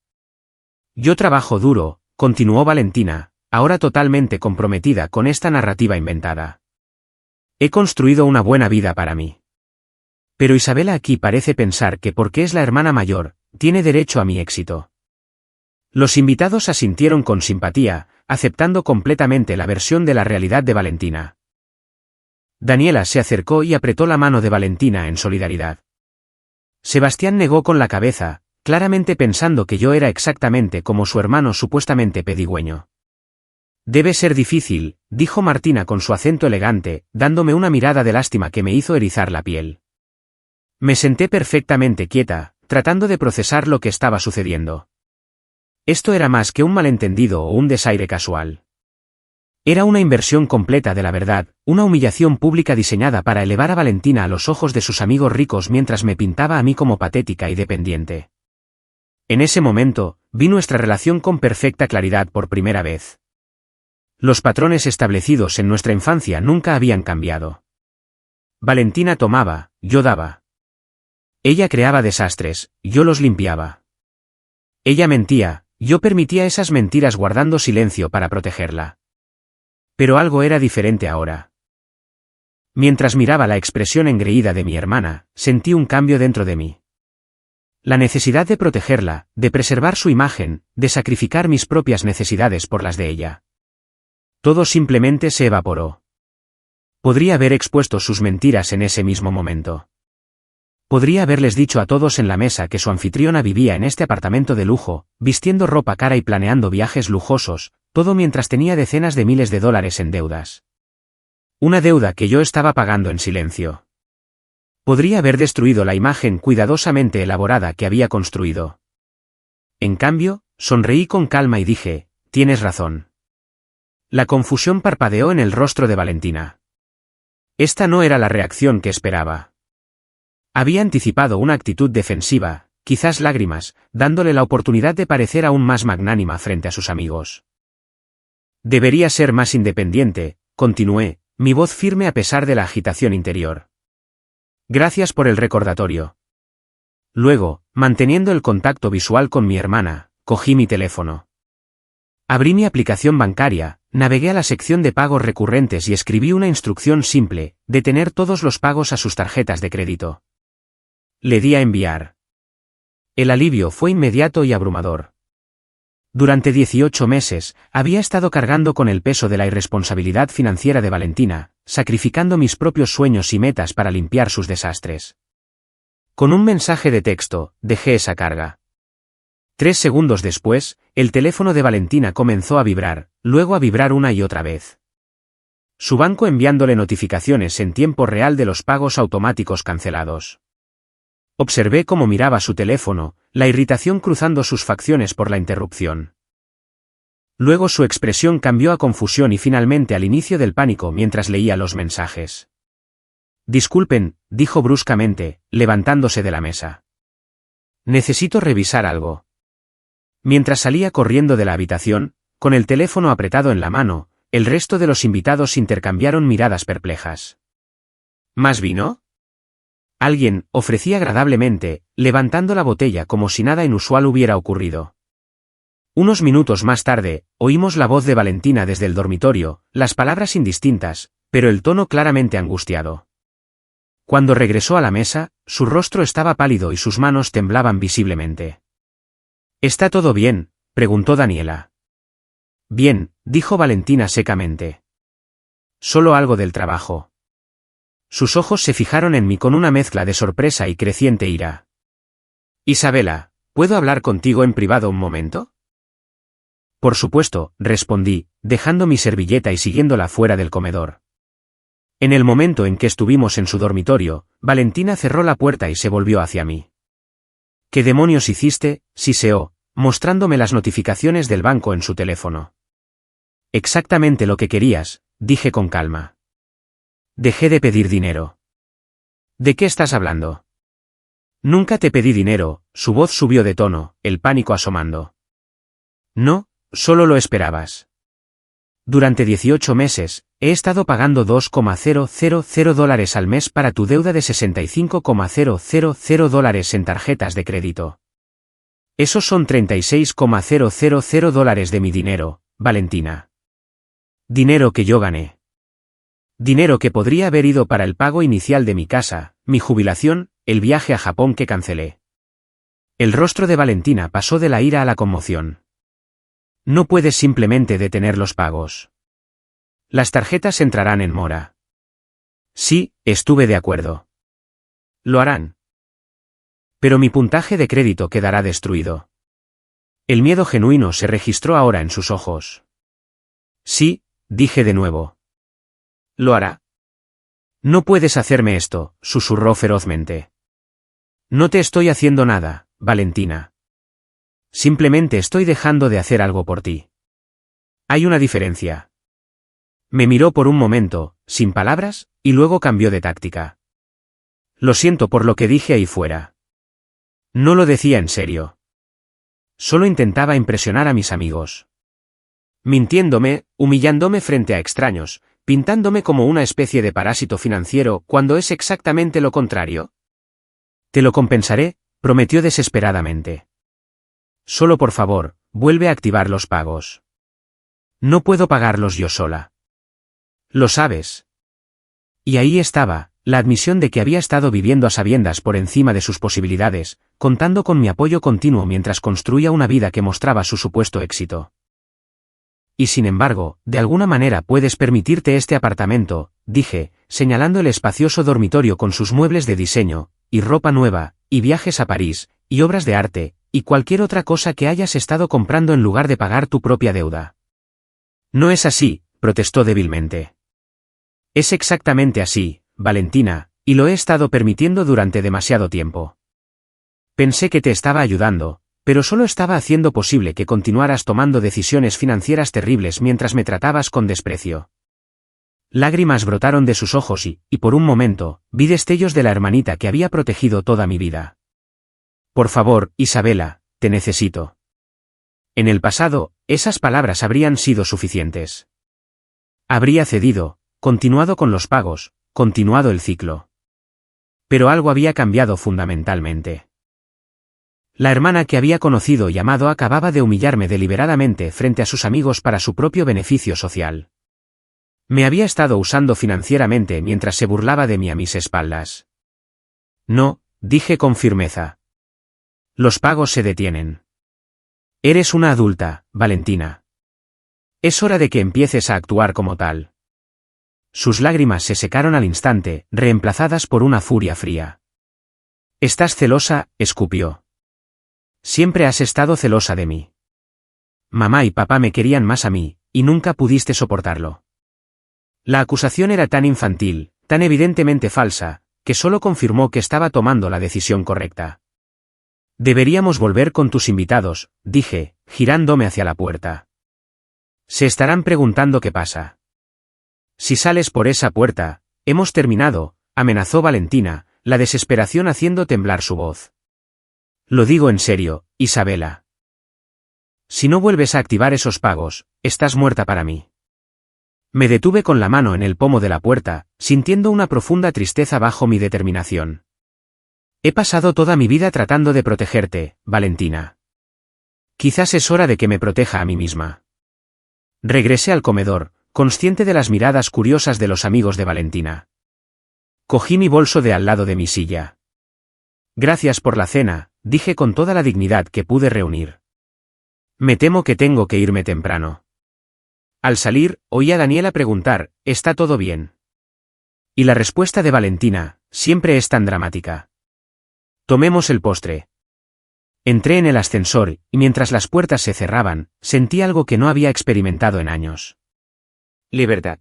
Yo trabajo duro, continuó Valentina, ahora totalmente comprometida con esta narrativa inventada. He construido una buena vida para mí. Pero Isabela aquí parece pensar que porque es la hermana mayor, tiene derecho a mi éxito. Los invitados asintieron con simpatía, aceptando completamente la versión de la realidad de Valentina. Daniela se acercó y apretó la mano de Valentina en solidaridad. Sebastián negó con la cabeza, claramente pensando que yo era exactamente como su hermano supuestamente pedigüeño. Debe ser difícil, dijo Martina con su acento elegante, dándome una mirada de lástima que me hizo erizar la piel. Me senté perfectamente quieta, tratando de procesar lo que estaba sucediendo. Esto era más que un malentendido o un desaire casual. Era una inversión completa de la verdad, una humillación pública diseñada para elevar a Valentina a los ojos de sus amigos ricos mientras me pintaba a mí como patética y dependiente. En ese momento, vi nuestra relación con perfecta claridad por primera vez. Los patrones establecidos en nuestra infancia nunca habían cambiado. Valentina tomaba, yo daba. Ella creaba desastres, yo los limpiaba. Ella mentía, yo permitía esas mentiras guardando silencio para protegerla. Pero algo era diferente ahora. Mientras miraba la expresión engreída de mi hermana, sentí un cambio dentro de mí. La necesidad de protegerla, de preservar su imagen, de sacrificar mis propias necesidades por las de ella. Todo simplemente se evaporó. Podría haber expuesto sus mentiras en ese mismo momento. Podría haberles dicho a todos en la mesa que su anfitriona vivía en este apartamento de lujo, vistiendo ropa cara y planeando viajes lujosos, todo mientras tenía decenas de miles de dólares en deudas. Una deuda que yo estaba pagando en silencio. Podría haber destruido la imagen cuidadosamente elaborada que había construido. En cambio, sonreí con calma y dije, tienes razón. La confusión parpadeó en el rostro de Valentina. Esta no era la reacción que esperaba. Había anticipado una actitud defensiva, quizás lágrimas, dándole la oportunidad de parecer aún más magnánima frente a sus amigos. Debería ser más independiente, continué, mi voz firme a pesar de la agitación interior. Gracias por el recordatorio. Luego, manteniendo el contacto visual con mi hermana, cogí mi teléfono. Abrí mi aplicación bancaria, navegué a la sección de pagos recurrentes y escribí una instrucción simple, detener todos los pagos a sus tarjetas de crédito. Le di a enviar. El alivio fue inmediato y abrumador. Durante 18 meses, había estado cargando con el peso de la irresponsabilidad financiera de Valentina, sacrificando mis propios sueños y metas para limpiar sus desastres. Con un mensaje de texto, dejé esa carga. 3 segundos después, el teléfono de Valentina comenzó a vibrar, luego a vibrar una y otra vez. Su banco enviándole notificaciones en tiempo real de los pagos automáticos cancelados. Observé cómo miraba su teléfono, la irritación cruzando sus facciones por la interrupción. Luego su expresión cambió a confusión y finalmente al inicio del pánico mientras leía los mensajes. Disculpen, dijo bruscamente, levantándose de la mesa. Necesito revisar algo. Mientras salía corriendo de la habitación, con el teléfono apretado en la mano, el resto de los invitados intercambiaron miradas perplejas. ¿Más vino? Alguien ofrecía agradablemente, levantando la botella como si nada inusual hubiera ocurrido. Unos minutos más tarde, oímos la voz de Valentina desde el dormitorio, las palabras indistintas, pero el tono claramente angustiado. Cuando regresó a la mesa, su rostro estaba pálido y sus manos temblaban visiblemente. ¿Está todo bien?, preguntó Daniela. Bien, dijo Valentina secamente. Solo algo del trabajo. Sus ojos se fijaron en mí con una mezcla de sorpresa y creciente ira. Isabela, ¿puedo hablar contigo en privado un momento? Por supuesto, respondí, dejando mi servilleta y siguiéndola fuera del comedor. En el momento en que estuvimos en su dormitorio, Valentina cerró la puerta y se volvió hacia mí. ¿Qué demonios hiciste?, siseó, mostrándome las notificaciones del banco en su teléfono. Exactamente lo que querías, dije con calma. Dejé de pedir dinero. ¿De qué estás hablando? Nunca te pedí dinero, su voz subió de tono, el pánico asomando. No, solo lo esperabas. Durante 18 meses, he estado pagando $2,000 al mes para tu deuda de $65,000 en tarjetas de crédito. Esos son $36,000 de mi dinero, Valentina. Dinero que yo gané. Dinero que podría haber ido para el pago inicial de mi casa, mi jubilación, el viaje a Japón que cancelé. El rostro de Valentina pasó de la ira a la conmoción. No puedes simplemente detener los pagos. Las tarjetas entrarán en mora. Sí, estuve de acuerdo. Lo harán. Pero mi puntaje de crédito quedará destruido. El miedo genuino se registró ahora en sus ojos. Sí, dije de nuevo. Lo hará. No puedes hacerme esto, susurró ferozmente. No te estoy haciendo nada, Valentina. Simplemente estoy dejando de hacer algo por ti. Hay una diferencia. Me miró por un momento, sin palabras, y luego cambió de táctica. Lo siento por lo que dije ahí fuera. No lo decía en serio. Solo intentaba impresionar a mis amigos. Mintiéndome, humillándome frente a extraños, pintándome como una especie de parásito financiero cuando es exactamente lo contrario. Te lo compensaré, prometió desesperadamente. Solo por favor, vuelve a activar los pagos. No puedo pagarlos yo sola. Lo sabes. Y ahí estaba, la admisión de que había estado viviendo a sabiendas por encima de sus posibilidades, contando con mi apoyo continuo mientras construía una vida que mostraba su supuesto éxito. Y sin embargo, de alguna manera puedes permitirte este apartamento, dije, señalando el espacioso dormitorio con sus muebles de diseño, y ropa nueva, y viajes a París, y obras de arte, y cualquier otra cosa que hayas estado comprando en lugar de pagar tu propia deuda. No es así, protestó débilmente. Es exactamente así, Valentina, y lo he estado permitiendo durante demasiado tiempo. Pensé que te estaba ayudando, pero solo estaba haciendo posible que continuaras tomando decisiones financieras terribles mientras me tratabas con desprecio. Lágrimas brotaron de sus ojos y por un momento, vi destellos de la hermanita que había protegido toda mi vida. Por favor, Isabela, te necesito. En el pasado, esas palabras habrían sido suficientes. Habría cedido, continuado con los pagos, continuado el ciclo. Pero algo había cambiado fundamentalmente. La hermana que había conocido y amado acababa de humillarme deliberadamente frente a sus amigos para su propio beneficio social. Me había estado usando financieramente mientras se burlaba de mí a mis espaldas. No, dije con firmeza. Los pagos se detienen. Eres una adulta, Valentina. Es hora de que empieces a actuar como tal. Sus lágrimas se secaron al instante, reemplazadas por una furia fría. Estás celosa, escupió. Siempre has estado celosa de mí. Mamá y papá me querían más a mí, y nunca pudiste soportarlo. La acusación era tan infantil, tan evidentemente falsa, que solo confirmó que estaba tomando la decisión correcta. Deberíamos volver con tus invitados, dije, girándome hacia la puerta. Se estarán preguntando qué pasa. Si sales por esa puerta, hemos terminado, amenazó Valentina, la desesperación haciendo temblar su voz. Lo digo en serio, Isabela. Si no vuelves a activar esos pagos, estás muerta para mí. Me detuve con la mano en el pomo de la puerta, sintiendo una profunda tristeza bajo mi determinación. He pasado toda mi vida tratando de protegerte, Valentina. Quizás es hora de que me proteja a mí misma. Regresé al comedor, consciente de las miradas curiosas de los amigos de Valentina. Cogí mi bolso de al lado de mi silla. Gracias por la cena, dije con toda la dignidad que pude reunir. Me temo que tengo que irme temprano. Al salir, oí a Daniela preguntar, ¿está todo bien? Y la respuesta de Valentina, siempre es tan dramática. Tomemos el postre. Entré en el ascensor, y mientras las puertas se cerraban, sentí algo que no había experimentado en años. Libertad.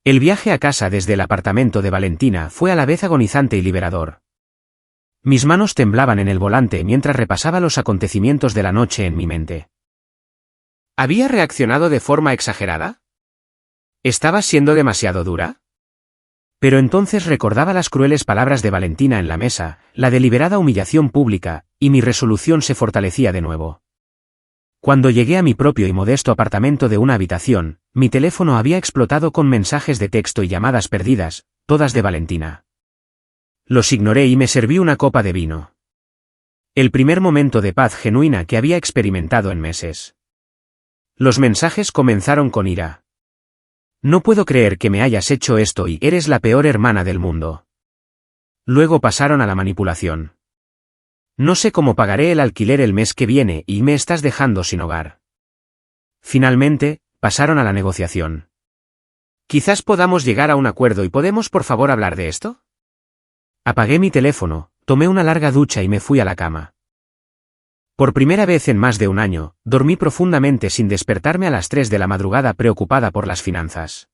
El viaje a casa desde el apartamento de Valentina fue a la vez agonizante y liberador. Mis manos temblaban en el volante mientras repasaba los acontecimientos de la noche en mi mente. ¿Había reaccionado de forma exagerada? ¿Estaba siendo demasiado dura? Pero entonces recordaba las crueles palabras de Valentina en la mesa, la deliberada humillación pública, y mi resolución se fortalecía de nuevo. Cuando llegué a mi propio y modesto apartamento de una habitación, mi teléfono había explotado con mensajes de texto y llamadas perdidas, todas de Valentina. Los ignoré y me serví una copa de vino. El primer momento de paz genuina que había experimentado en meses. Los mensajes comenzaron con ira. No puedo creer que me hayas hecho esto y eres la peor hermana del mundo. Luego pasaron a la manipulación. No sé cómo pagaré el alquiler el mes que viene y me estás dejando sin hogar. Finalmente, pasaron a la negociación. Quizás podamos llegar a un acuerdo y podemos por favor hablar de esto. Apagué mi teléfono, tomé una larga ducha y me fui a la cama. Por primera vez en más de un año, dormí profundamente sin despertarme a las 3 de la madrugada preocupada por las finanzas.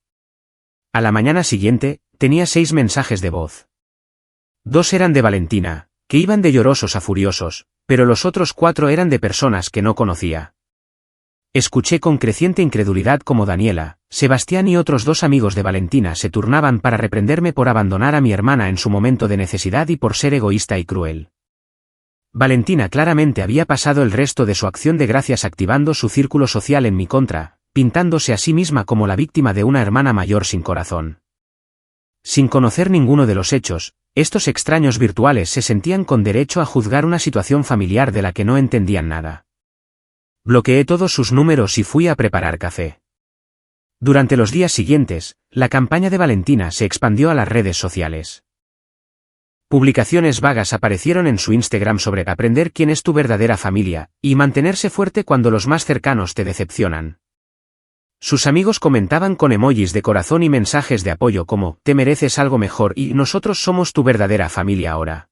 A la mañana siguiente, tenía 6 mensajes de voz. 2 eran de Valentina, que iban de llorosos a furiosos, pero los otros 4 eran de personas que no conocía. Escuché con creciente incredulidad cómo Daniela, Sebastián y otros 2 amigos de Valentina se turnaban para reprenderme por abandonar a mi hermana en su momento de necesidad y por ser egoísta y cruel. Valentina claramente había pasado el resto de su acción de gracias activando su círculo social en mi contra, pintándose a sí misma como la víctima de una hermana mayor sin corazón. Sin conocer ninguno de los hechos, estos extraños virtuales se sentían con derecho a juzgar una situación familiar de la que no entendían nada. Bloqueé todos sus números y fui a preparar café. Durante los días siguientes, la campaña de Valentina se expandió a las redes sociales. Publicaciones vagas aparecieron en su Instagram sobre aprender quién es tu verdadera familia, y mantenerse fuerte cuando los más cercanos te decepcionan. Sus amigos comentaban con emojis de corazón y mensajes de apoyo como, te mereces algo mejor y nosotros somos tu verdadera familia ahora.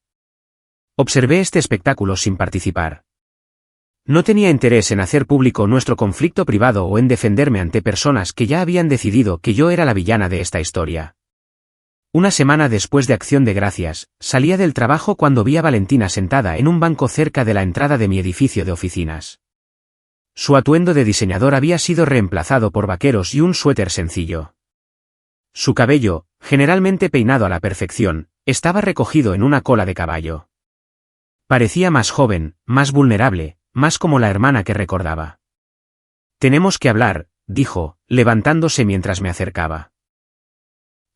Observé este espectáculo sin participar. No tenía interés en hacer público nuestro conflicto privado o en defenderme ante personas que ya habían decidido que yo era la villana de esta historia. Una semana después de Acción de Gracias, salía del trabajo cuando vi a Valentina sentada en un banco cerca de la entrada de mi edificio de oficinas. Su atuendo de diseñador había sido reemplazado por vaqueros y un suéter sencillo. Su cabello, generalmente peinado a la perfección, estaba recogido en una cola de caballo. Parecía más joven, más vulnerable, más como la hermana que recordaba. Tenemos que hablar, dijo, levantándose mientras me acercaba.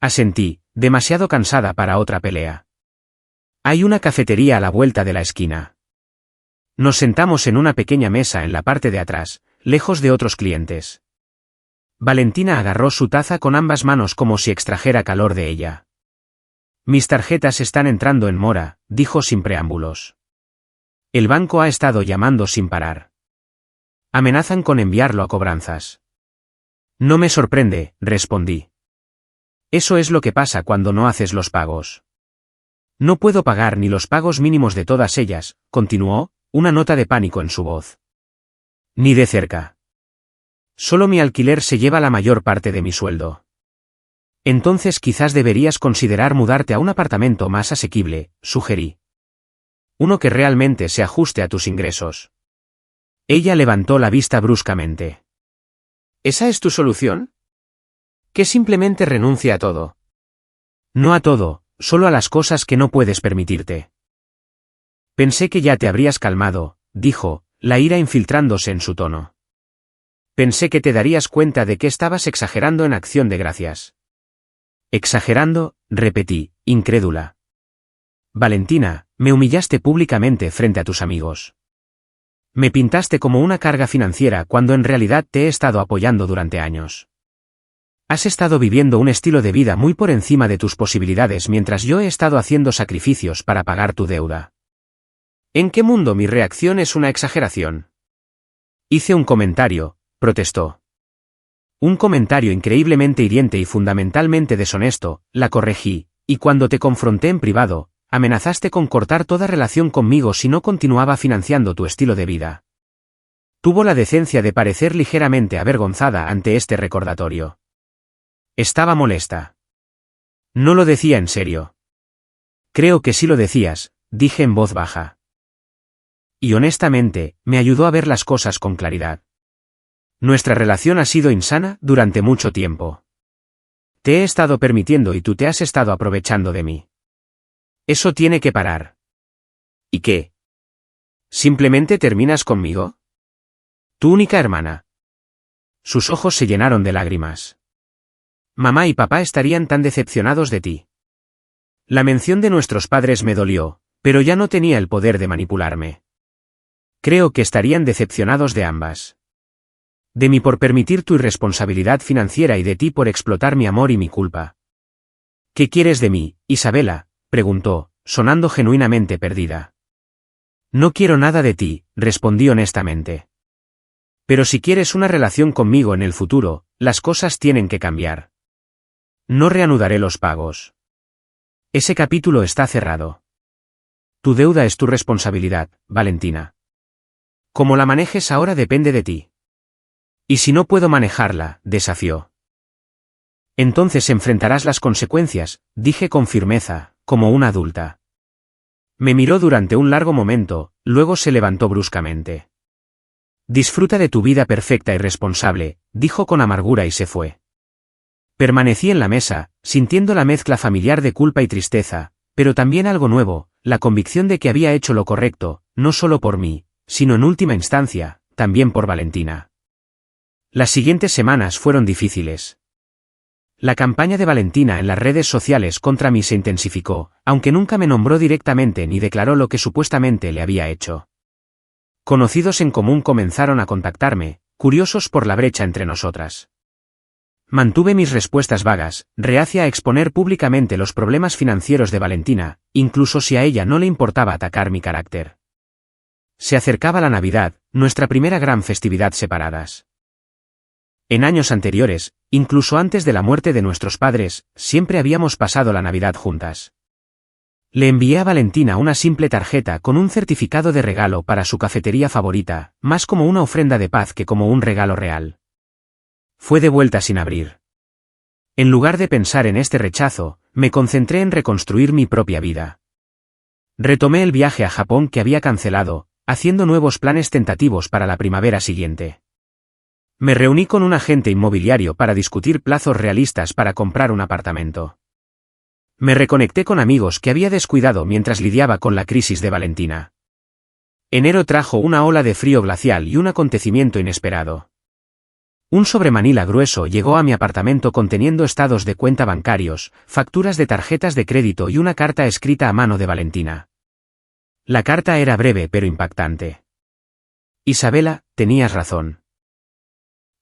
Asentí, demasiado cansada para otra pelea. Hay una cafetería a la vuelta de la esquina. Nos sentamos en una pequeña mesa en la parte de atrás, lejos de otros clientes. Valentina agarró su taza con ambas manos como si extrajera calor de ella. Mis tarjetas están entrando en mora, dijo sin preámbulos. El banco ha estado llamando sin parar. Amenazan con enviarlo a cobranzas. No me sorprende, respondí. Eso es lo que pasa cuando no haces los pagos. No puedo pagar ni los pagos mínimos de todas ellas, continuó, una nota de pánico en su voz. Ni de cerca. Solo mi alquiler se lleva la mayor parte de mi sueldo. Entonces quizás deberías considerar mudarte a un apartamento más asequible, sugerí. Uno que realmente se ajuste a tus ingresos. Ella levantó la vista bruscamente. ¿Esa es tu solución? Que simplemente renuncia a todo. No a todo, solo a las cosas que no puedes permitirte. Pensé que ya te habrías calmado, dijo, la ira infiltrándose en su tono. Pensé que te darías cuenta de que estabas exagerando en Acción de Gracias. Exagerando, repetí, incrédula. Valentina, me humillaste públicamente frente a tus amigos. Me pintaste como una carga financiera cuando en realidad te he estado apoyando durante años. Has estado viviendo un estilo de vida muy por encima de tus posibilidades mientras yo he estado haciendo sacrificios para pagar tu deuda. ¿En qué mundo mi reacción es una exageración? Hice un comentario, protestó. Un comentario increíblemente hiriente y fundamentalmente deshonesto, la corregí, y cuando te confronté en privado, amenazaste con cortar toda relación conmigo si no continuaba financiando tu estilo de vida. Tuvo la decencia de parecer ligeramente avergonzada ante este recordatorio. Estaba molesta. No lo decía en serio. Creo que sí lo decías, dije en voz baja. Y honestamente, me ayudó a ver las cosas con claridad. Nuestra relación ha sido insana durante mucho tiempo. Te he estado permitiendo y tú te has estado aprovechando de mí. Eso tiene que parar. ¿Y qué? ¿Simplemente terminas conmigo? Tu única hermana. Sus ojos se llenaron de lágrimas. Mamá y papá estarían tan decepcionados de ti. La mención de nuestros padres me dolió, pero ya no tenía el poder de manipularme. Creo que estarían decepcionados de ambas. De mí por permitir tu irresponsabilidad financiera y de ti por explotar mi amor y mi culpa. ¿Qué quieres de mí, Isabela?, preguntó, sonando genuinamente perdida. No quiero nada de ti, respondí honestamente. Pero si quieres una relación conmigo en el futuro, las cosas tienen que cambiar. No reanudaré los pagos. Ese capítulo está cerrado. Tu deuda es tu responsabilidad, Valentina. Cómo la manejes ahora depende de ti. Y si no puedo manejarla, desafió. Entonces enfrentarás las consecuencias, dije con firmeza, como una adulta. Me miró durante un largo momento, luego se levantó bruscamente. Disfruta de tu vida perfecta y responsable, dijo con amargura y se fue. Permanecí en la mesa, sintiendo la mezcla familiar de culpa y tristeza, pero también algo nuevo, la convicción de que había hecho lo correcto, no solo por mí, sino en última instancia, también por Valentina. Las siguientes semanas fueron difíciles. La campaña de Valentina en las redes sociales contra mí se intensificó, aunque nunca me nombró directamente ni declaró lo que supuestamente le había hecho. Conocidos en común comenzaron a contactarme, curiosos por la brecha entre nosotras. Mantuve mis respuestas vagas, reacia a exponer públicamente los problemas financieros de Valentina, incluso si a ella no le importaba atacar mi carácter. Se acercaba la Navidad, nuestra primera gran festividad separadas. En años anteriores, incluso antes de la muerte de nuestros padres, siempre habíamos pasado la Navidad juntas. Le envié a Valentina una simple tarjeta con un certificado de regalo para su cafetería favorita, más como una ofrenda de paz que como un regalo real. Fue devuelta sin abrir. En lugar de pensar en este rechazo, me concentré en reconstruir mi propia vida. Retomé el viaje a Japón que había cancelado, haciendo nuevos planes tentativos para la primavera siguiente. Me reuní con un agente inmobiliario para discutir plazos realistas para comprar un apartamento. Me reconecté con amigos que había descuidado mientras lidiaba con la crisis de Valentina. Enero trajo una ola de frío glacial y un acontecimiento inesperado. Un sobremanila grueso llegó a mi apartamento conteniendo estados de cuenta bancarios, facturas de tarjetas de crédito y una carta escrita a mano de Valentina. La carta era breve pero impactante. Isabela, tenías razón.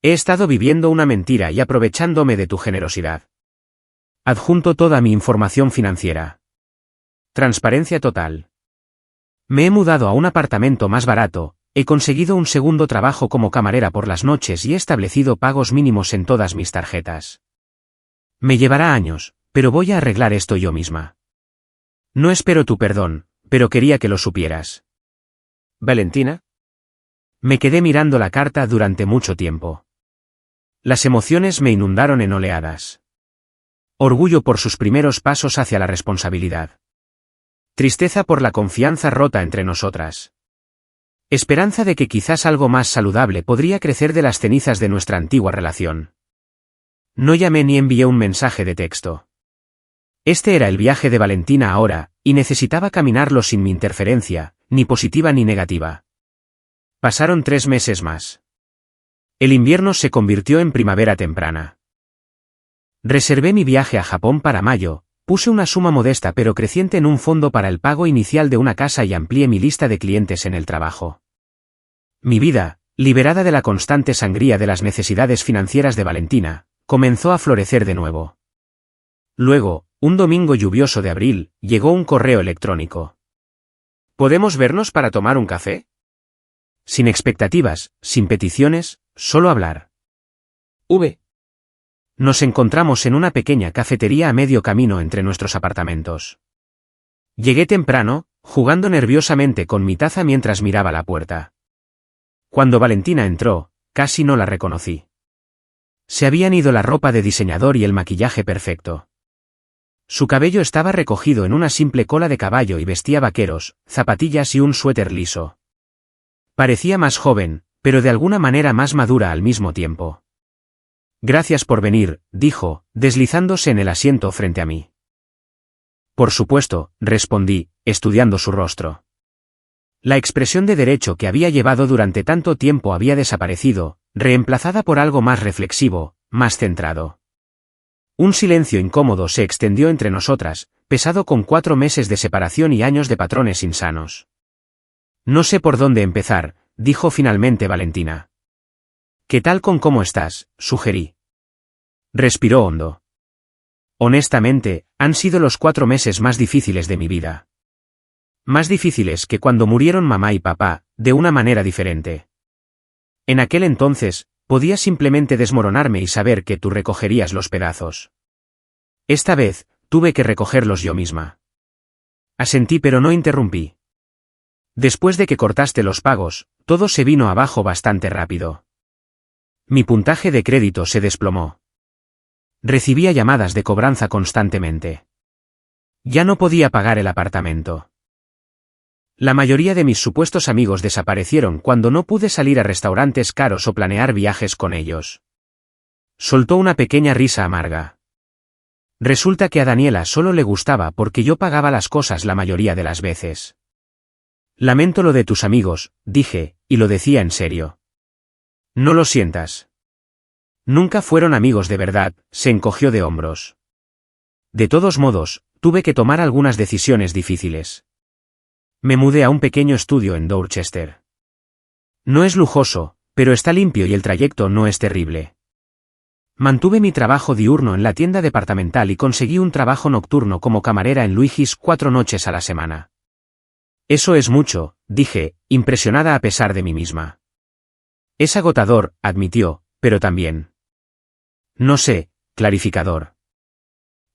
He estado viviendo una mentira y aprovechándome de tu generosidad. Adjunto toda mi información financiera. Transparencia total. Me he mudado a un apartamento más barato, he conseguido un segundo trabajo como camarera por las noches y he establecido pagos mínimos en todas mis tarjetas. Me llevará años, pero voy a arreglar esto yo misma. No espero tu perdón, pero quería que lo supieras. ¿Valentina? Me quedé mirando la carta durante mucho tiempo. Las emociones me inundaron en oleadas. Orgullo por sus primeros pasos hacia la responsabilidad. Tristeza por la confianza rota entre nosotras. Esperanza de que quizás algo más saludable podría crecer de las cenizas de nuestra antigua relación. No llamé ni envié un mensaje de texto. Este era el viaje de Valentina ahora, y necesitaba caminarlo sin mi interferencia, ni positiva ni negativa. Pasaron 3 meses más. El invierno se convirtió en primavera temprana. Reservé mi viaje a Japón para mayo, puse una suma modesta pero creciente en un fondo para el pago inicial de una casa y amplié mi lista de clientes en el trabajo. Mi vida, liberada de la constante sangría de las necesidades financieras de Valentina, comenzó a florecer de nuevo. Luego, un domingo lluvioso de abril, llegó un correo electrónico. ¿Podemos vernos para tomar un café? Sin expectativas, sin peticiones, solo hablar. Nos encontramos en una pequeña cafetería a medio camino entre nuestros apartamentos. Llegué temprano, jugando nerviosamente con mi taza mientras miraba la puerta. Cuando Valentina entró, casi no la reconocí. Se habían ido la ropa de diseñador y el maquillaje perfecto. Su cabello estaba recogido en una simple cola de caballo y vestía vaqueros, zapatillas y un suéter liso. Parecía más joven, pero de alguna manera más madura al mismo tiempo. Gracias por venir, dijo, deslizándose en el asiento frente a mí. Por supuesto, respondí, estudiando su rostro. La expresión de derecho que había llevado durante tanto tiempo había desaparecido, reemplazada por algo más reflexivo, más centrado. Un silencio incómodo se extendió entre nosotras, pesado con 4 meses de separación y años de patrones insanos. No sé por dónde empezar, dijo finalmente Valentina. ¿Qué tal con cómo estás?, sugerí. Respiró hondo. Honestamente, han sido los 4 meses más difíciles de mi vida. Más difíciles que cuando murieron mamá y papá, de una manera diferente. En aquel entonces, podía simplemente desmoronarme y saber que tú recogerías los pedazos. Esta vez, tuve que recogerlos yo misma. Asentí pero no interrumpí. Después de que cortaste los pagos, todo se vino abajo bastante rápido. Mi puntaje de crédito se desplomó. Recibía llamadas de cobranza constantemente. Ya no podía pagar el apartamento. La mayoría de mis supuestos amigos desaparecieron cuando no pude salir a restaurantes caros o planear viajes con ellos. Soltó una pequeña risa amarga. Resulta que a Daniela solo le gustaba porque yo pagaba las cosas la mayoría de las veces. Lamento lo de tus amigos, dije, y lo decía en serio. No lo sientas. Nunca fueron amigos de verdad, se encogió de hombros. De todos modos, tuve que tomar algunas decisiones difíciles. Me mudé a un pequeño estudio en Dorchester. No es lujoso, pero está limpio y el trayecto no es terrible. Mantuve mi trabajo diurno en la tienda departamental y conseguí un trabajo nocturno como camarera en Luigi's 4 noches a la semana. Eso es mucho, dije, impresionada a pesar de mí misma. Es agotador, admitió, pero también. No sé, clarificador.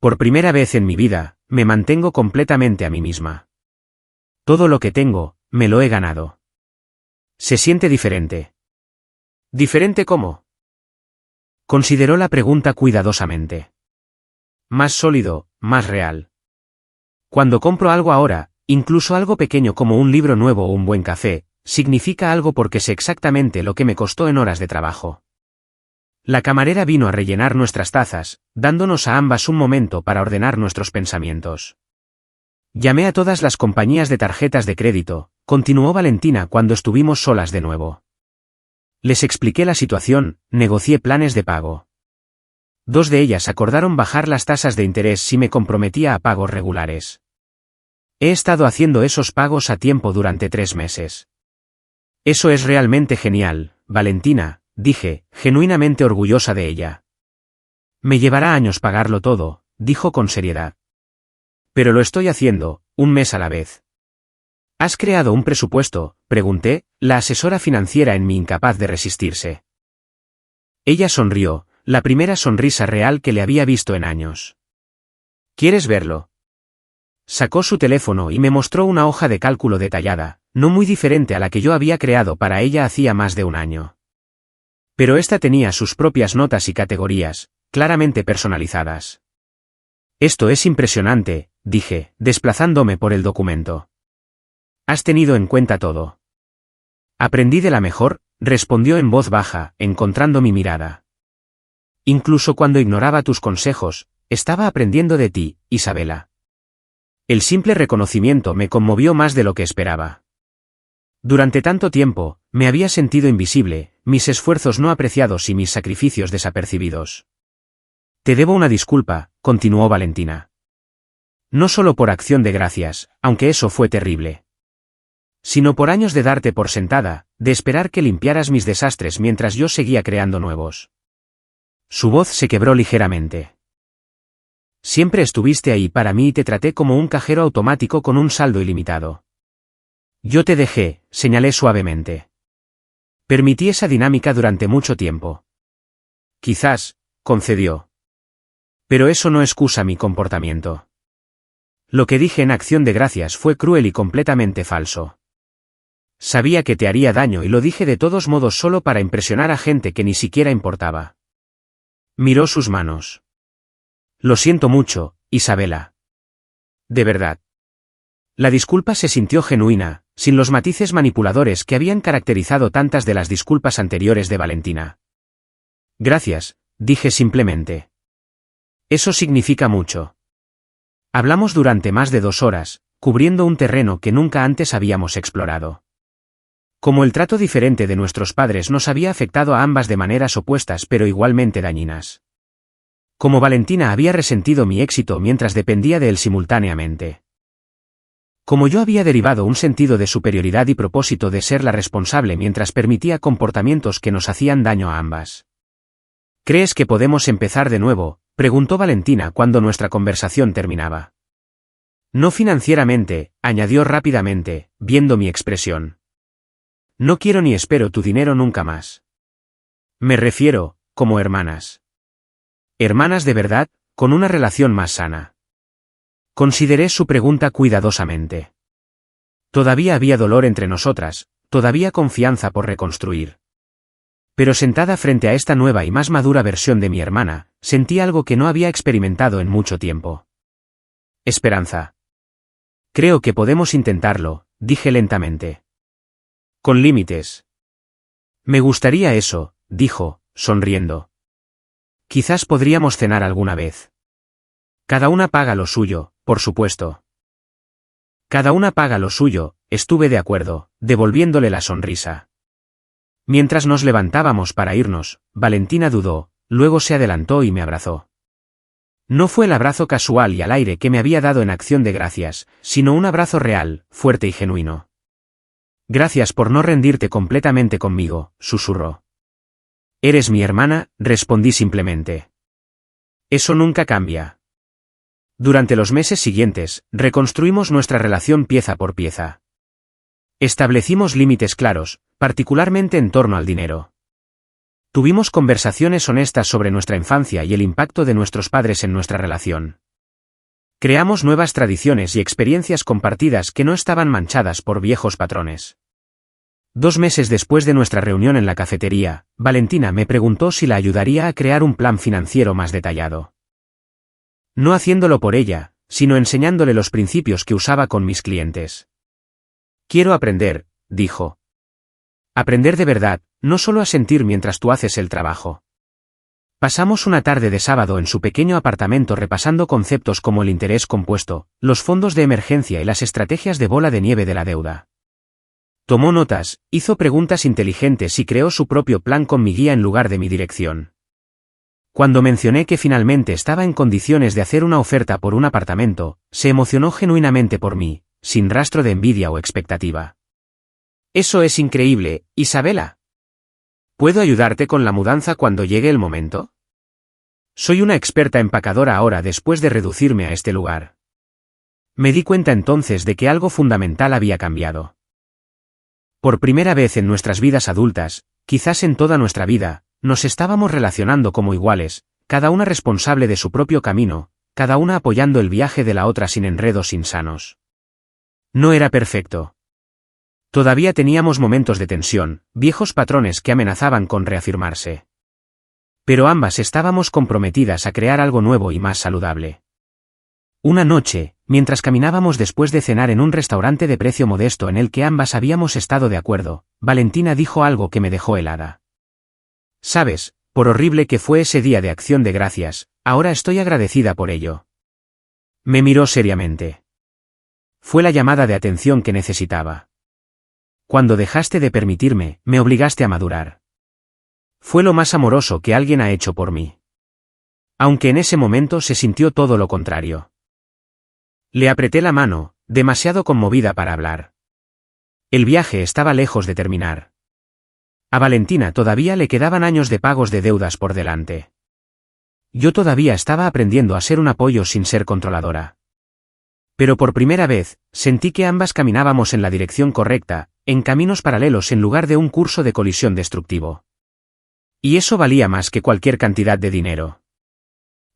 Por primera vez en mi vida, me mantengo completamente a mí misma. Todo lo que tengo, me lo he ganado. Se siente diferente. ¿Diferente cómo? Consideró la pregunta cuidadosamente. Más sólido, más real. Cuando compro algo ahora, incluso algo pequeño como un libro nuevo o un buen café, significa algo porque sé exactamente lo que me costó en horas de trabajo. La camarera vino a rellenar nuestras tazas, dándonos a ambas un momento para ordenar nuestros pensamientos. Llamé a todas las compañías de tarjetas de crédito, continuó Valentina cuando estuvimos solas de nuevo. Les expliqué la situación, negocié planes de pago. 2 de ellas acordaron bajar las tasas de interés si me comprometía a pagos regulares. He estado haciendo esos pagos a tiempo durante 3 meses. Eso es realmente genial, Valentina, dije, genuinamente orgullosa de ella. Me llevará años pagarlo todo, dijo con seriedad. Pero lo estoy haciendo, un mes a la vez. ¿Has creado un presupuesto?, pregunté, la asesora financiera en mi incapaz de resistirse. Ella sonrió, la primera sonrisa real que le había visto en años. ¿Quieres verlo? Sacó su teléfono y me mostró una hoja de cálculo detallada, no muy diferente a la que yo había creado para ella hacía más de un año. Pero esta tenía sus propias notas y categorías, claramente personalizadas. Esto es impresionante, dije, desplazándome por el documento. Has tenido en cuenta todo. Aprendí de la mejor, respondió en voz baja, encontrando mi mirada. Incluso cuando ignoraba tus consejos, estaba aprendiendo de ti, Isabela. El simple reconocimiento me conmovió más de lo que esperaba. Durante tanto tiempo, me había sentido invisible, mis esfuerzos no apreciados y mis sacrificios desapercibidos. Te debo una disculpa, continuó Valentina. No solo por acción de gracias, aunque eso fue terrible. Sino por años de darte por sentada, de esperar que limpiaras mis desastres mientras yo seguía creando nuevos. Su voz se quebró ligeramente. Siempre estuviste ahí para mí y te traté como un cajero automático con un saldo ilimitado. Yo te dejé, señalé suavemente. Permití esa dinámica durante mucho tiempo. Quizás, concedió. Pero eso no excusa mi comportamiento. Lo que dije en acción de gracias fue cruel y completamente falso. Sabía que te haría daño y lo dije de todos modos solo para impresionar a gente que ni siquiera importaba. Miró sus manos. Lo siento mucho, Isabela. De verdad. La disculpa se sintió genuina, sin los matices manipuladores que habían caracterizado tantas de las disculpas anteriores de Valentina. Gracias, dije simplemente. Eso significa mucho. Hablamos durante más de 2 horas, cubriendo un terreno que nunca antes habíamos explorado. Como el trato diferente de nuestros padres nos había afectado a ambas de maneras opuestas pero igualmente dañinas. Como Valentina había resentido mi éxito mientras dependía de él simultáneamente. Como yo había derivado un sentido de superioridad y propósito de ser la responsable mientras permitía comportamientos que nos hacían daño a ambas. ¿Crees que podemos empezar de nuevo?, preguntó Valentina cuando nuestra conversación terminaba. No financieramente, añadió rápidamente, viendo mi expresión. No quiero ni espero tu dinero nunca más. Me refiero, como hermanas. Hermanas de verdad, con una relación más sana. Consideré su pregunta cuidadosamente. Todavía había dolor entre nosotras, todavía confianza por reconstruir. Pero sentada frente a esta nueva y más madura versión de mi hermana, sentí algo que no había experimentado en mucho tiempo. Esperanza. Creo que podemos intentarlo, dije lentamente. Con límites. Me gustaría eso, dijo, sonriendo. Quizás podríamos cenar alguna vez. Cada una paga lo suyo, por supuesto. Cada una paga lo suyo, estuve de acuerdo, devolviéndole la sonrisa. Mientras nos levantábamos para irnos, Valentina dudó, luego se adelantó y me abrazó. No fue el abrazo casual y al aire que me había dado en Acción de Gracias, sino un abrazo real, fuerte y genuino. Gracias por no rendirte completamente conmigo, susurró. Eres mi hermana, respondí simplemente. Eso nunca cambia. Durante los meses siguientes, reconstruimos nuestra relación pieza por pieza. Establecimos límites claros, particularmente en torno al dinero. Tuvimos conversaciones honestas sobre nuestra infancia y el impacto de nuestros padres en nuestra relación. Creamos nuevas tradiciones y experiencias compartidas que no estaban manchadas por viejos patrones. 2 meses después de nuestra reunión en la cafetería, Valentina me preguntó si la ayudaría a crear un plan financiero más detallado. No haciéndolo por ella, sino enseñándole los principios que usaba con mis clientes. Quiero aprender, dijo. Aprender de verdad, no solo a sentir mientras tú haces el trabajo. Pasamos una tarde de sábado en su pequeño apartamento repasando conceptos como el interés compuesto, los fondos de emergencia y las estrategias de bola de nieve de la deuda. Tomó notas, hizo preguntas inteligentes y creó su propio plan con mi guía en lugar de mi dirección. Cuando mencioné que finalmente estaba en condiciones de hacer una oferta por un apartamento, se emocionó genuinamente por mí, sin rastro de envidia o expectativa. Eso es increíble, Isabela. ¿Puedo ayudarte con la mudanza cuando llegue el momento? Soy una experta empacadora ahora después de reducirme a este lugar. Me di cuenta entonces de que algo fundamental había cambiado. Por primera vez en nuestras vidas adultas, quizás en toda nuestra vida, nos estábamos relacionando como iguales, cada una responsable de su propio camino, cada una apoyando el viaje de la otra sin enredos insanos. No era perfecto. Todavía teníamos momentos de tensión, viejos patrones que amenazaban con reafirmarse. Pero ambas estábamos comprometidas a crear algo nuevo y más saludable. Una noche, mientras caminábamos después de cenar en un restaurante de precio modesto en el que ambas habíamos estado de acuerdo, Valentina dijo algo que me dejó helada. Sabes, por horrible que fue ese día de Acción de Gracias, ahora estoy agradecida por ello. Me miró seriamente. Fue la llamada de atención que necesitaba. Cuando dejaste de permitirme, me obligaste a madurar. Fue lo más amoroso que alguien ha hecho por mí. Aunque en ese momento se sintió todo lo contrario. Le apreté la mano, demasiado conmovida para hablar. El viaje estaba lejos de terminar. A Valentina todavía le quedaban años de pagos de deudas por delante. Yo todavía estaba aprendiendo a ser un apoyo sin ser controladora. Pero por primera vez, sentí que ambas caminábamos en la dirección correcta, en caminos paralelos en lugar de un curso de colisión destructivo. Y eso valía más que cualquier cantidad de dinero.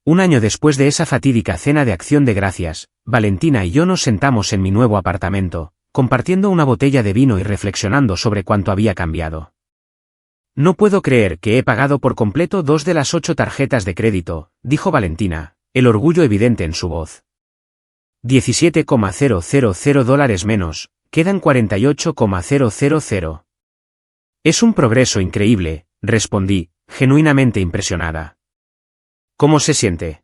Un año después de esa fatídica cena de Acción de Gracias, Valentina y yo nos sentamos en mi nuevo apartamento, compartiendo una botella de vino y reflexionando sobre cuánto había cambiado. No puedo creer que he pagado por completo 2 de las 8 tarjetas de crédito, dijo Valentina, el orgullo evidente en su voz. $17,000 menos, quedan 48,000. Es un progreso increíble, respondí, genuinamente impresionada. ¿Cómo se siente?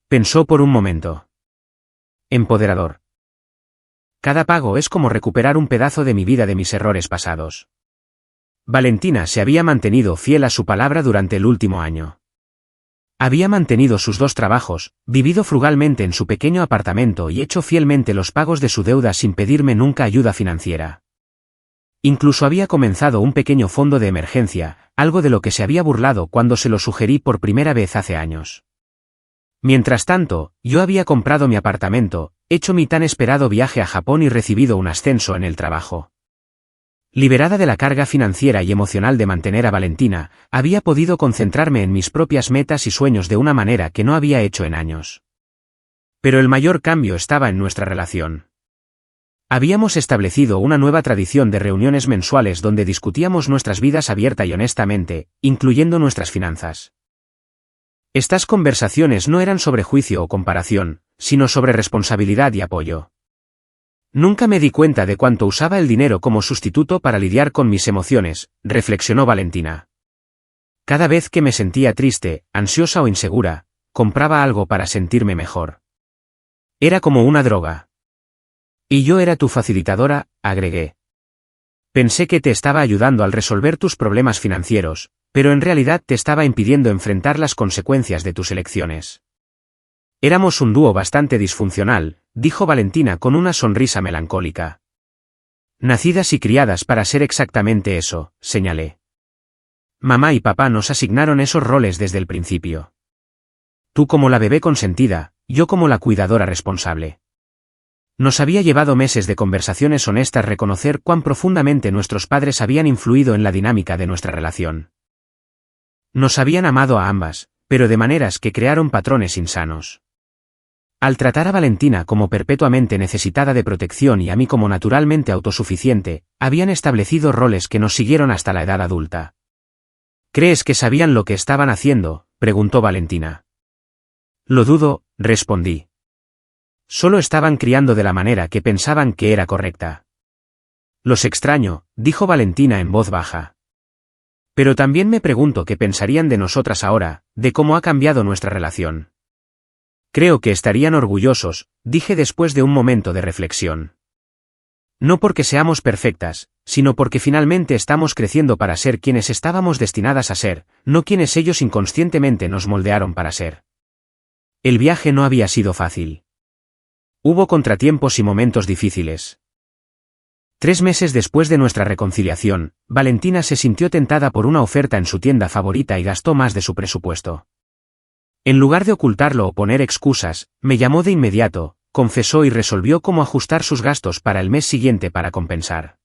Pensó por un momento. Empoderador. Cada pago es como recuperar un pedazo de mi vida de mis errores pasados. Valentina se había mantenido fiel a su palabra durante el último año. Había mantenido sus 2 trabajos, vivido frugalmente en su pequeño apartamento y hecho fielmente los pagos de su deuda sin pedirme nunca ayuda financiera. Incluso había comenzado un pequeño fondo de emergencia, algo de lo que se había burlado cuando se lo sugerí por primera vez hace años. Mientras tanto, yo había comprado mi apartamento, hecho mi tan esperado viaje a Japón y recibido un ascenso en el trabajo. Liberada de la carga financiera y emocional de mantener a Valentina, había podido concentrarme en mis propias metas y sueños de una manera que no había hecho en años. Pero el mayor cambio estaba en nuestra relación. Habíamos establecido una nueva tradición de reuniones mensuales donde discutíamos nuestras vidas abierta y honestamente, incluyendo nuestras finanzas. Estas conversaciones no eran sobre juicio o comparación, sino sobre responsabilidad y apoyo. Nunca me di cuenta de cuánto usaba el dinero como sustituto para lidiar con mis emociones, reflexionó Valentina. Cada vez que me sentía triste, ansiosa o insegura, compraba algo para sentirme mejor. Era como una droga. Y yo era tu facilitadora, agregué. Pensé que te estaba ayudando al resolver tus problemas financieros, pero en realidad te estaba impidiendo enfrentar las consecuencias de tus elecciones. Éramos un dúo bastante disfuncional, dijo Valentina con una sonrisa melancólica. Nacidas y criadas para ser exactamente eso, señalé. Mamá y papá nos asignaron esos roles desde el principio. Tú como la bebé consentida, yo como la cuidadora responsable. Nos había llevado meses de conversaciones honestas reconocer cuán profundamente nuestros padres habían influido en la dinámica de nuestra relación. Nos habían amado a ambas, pero de maneras que crearon patrones insanos. Al tratar a Valentina como perpetuamente necesitada de protección y a mí como naturalmente autosuficiente, habían establecido roles que nos siguieron hasta la edad adulta. ¿Crees que sabían lo que estaban haciendo?, preguntó Valentina. Lo dudo, respondí. Solo estaban criando de la manera que pensaban que era correcta. Los extraño, dijo Valentina en voz baja. Pero también me pregunto qué pensarían de nosotras ahora, de cómo ha cambiado nuestra relación. Creo que estarían orgullosos, dije después de un momento de reflexión. No porque seamos perfectas, sino porque finalmente estamos creciendo para ser quienes estábamos destinadas a ser, no quienes ellos inconscientemente nos moldearon para ser. El viaje no había sido fácil. Hubo contratiempos y momentos difíciles. 3 meses después de nuestra reconciliación, Valentina se sintió tentada por una oferta en su tienda favorita y gastó más de su presupuesto. En lugar de ocultarlo o poner excusas, me llamó de inmediato, confesó y resolvió cómo ajustar sus gastos para el mes siguiente para compensar.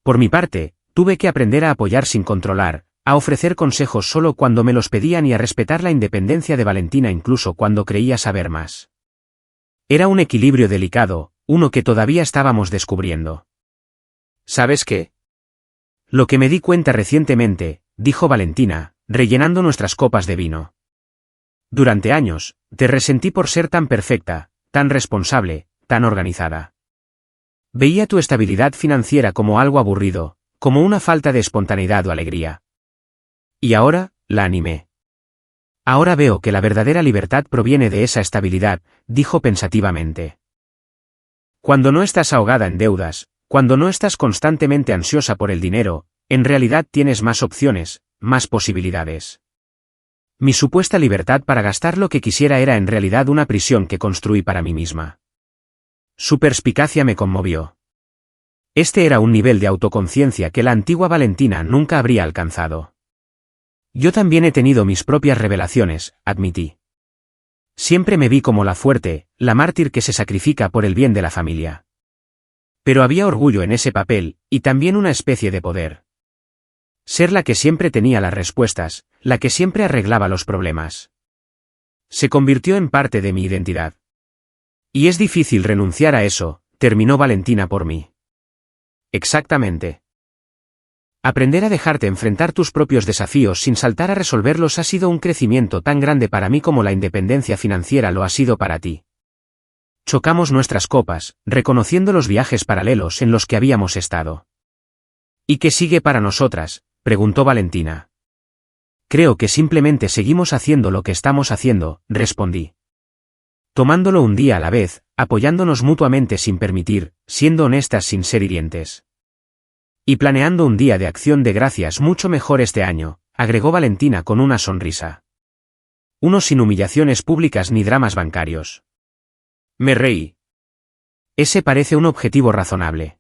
Por mi parte, tuve que aprender a apoyar sin controlar, a ofrecer consejos solo cuando me los pedían y a respetar la independencia de Valentina incluso cuando creía saber más. Era un equilibrio delicado, uno que todavía estábamos descubriendo. ¿Sabes qué? Lo que me di cuenta recientemente, dijo Valentina, rellenando nuestras copas de vino. Durante años, te resentí por ser tan perfecta, tan responsable, tan organizada. Veía tu estabilidad financiera como algo aburrido, como una falta de espontaneidad o alegría. Y ahora, la animé. Ahora veo que la verdadera libertad proviene de esa estabilidad, dijo pensativamente. Cuando no estás ahogada en deudas, cuando no estás constantemente ansiosa por el dinero, en realidad tienes más opciones, más posibilidades. Mi supuesta libertad para gastar lo que quisiera era en realidad una prisión que construí para mí misma. Su perspicacia me conmovió. Este era un nivel de autoconciencia que la antigua Valentina nunca habría alcanzado. Yo también he tenido mis propias revelaciones, admití. Siempre me vi como la fuerte, la mártir que se sacrifica por el bien de la familia. Pero había orgullo en ese papel, y también una especie de poder. Ser la que siempre tenía las respuestas, la que siempre arreglaba los problemas. Se convirtió en parte de mi identidad. Y es difícil renunciar a eso, terminó Valentina por mí. Exactamente. Aprender a dejarte enfrentar tus propios desafíos sin saltar a resolverlos ha sido un crecimiento tan grande para mí como la independencia financiera lo ha sido para ti. Chocamos nuestras copas, reconociendo los viajes paralelos en los que habíamos estado. ¿Y qué sigue para nosotras?, preguntó Valentina. Creo que simplemente seguimos haciendo lo que estamos haciendo, respondí. Tomándolo un día a la vez, apoyándonos mutuamente sin permitir, siendo honestas sin ser hirientes. Y planeando un día de acción de gracias mucho mejor este año, agregó Valentina con una sonrisa. Uno sin humillaciones públicas ni dramas bancarios. Me reí. Ese parece un objetivo razonable.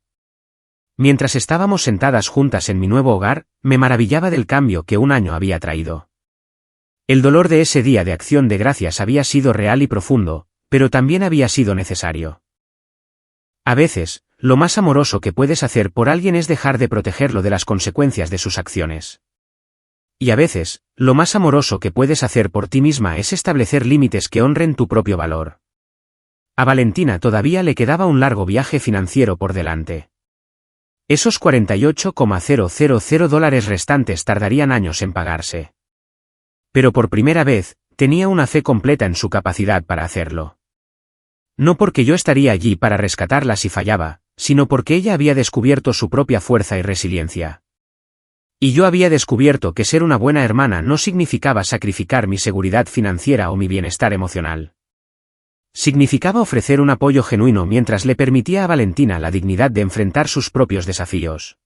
Mientras estábamos sentadas juntas en mi nuevo hogar, me maravillaba del cambio que un año había traído. El dolor de ese día de acción de gracias había sido real y profundo, pero también había sido necesario. A veces, lo más amoroso que puedes hacer por alguien es dejar de protegerlo de las consecuencias de sus acciones. Y a veces, lo más amoroso que puedes hacer por ti misma es establecer límites que honren tu propio valor. A Valentina todavía le quedaba un largo viaje financiero por delante. Esos $48,000 restantes tardarían años en pagarse. Pero por primera vez, tenía una fe completa en su capacidad para hacerlo. No porque yo estaría allí para rescatarla si fallaba, sino porque ella había descubierto su propia fuerza y resiliencia. Y yo había descubierto que ser una buena hermana no significaba sacrificar mi seguridad financiera o mi bienestar emocional. Significaba ofrecer un apoyo genuino mientras le permitía a Valentina la dignidad de enfrentar sus propios desafíos.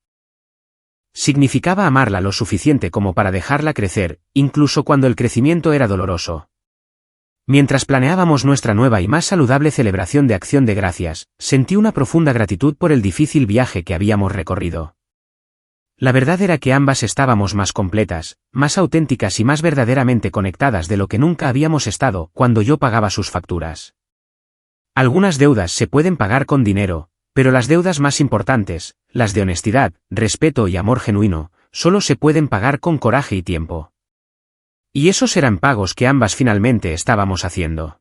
Significaba amarla lo suficiente como para dejarla crecer, incluso cuando el crecimiento era doloroso. Mientras planeábamos nuestra nueva y más saludable celebración de Acción de Gracias, sentí una profunda gratitud por el difícil viaje que habíamos recorrido. La verdad era que ambas estábamos más completas, más auténticas y más verdaderamente conectadas de lo que nunca habíamos estado cuando yo pagaba sus facturas. Algunas deudas se pueden pagar con dinero, pero las deudas más importantes, las de honestidad, respeto y amor genuino, solo se pueden pagar con coraje y tiempo. Y esos eran pagos que ambas finalmente estábamos haciendo.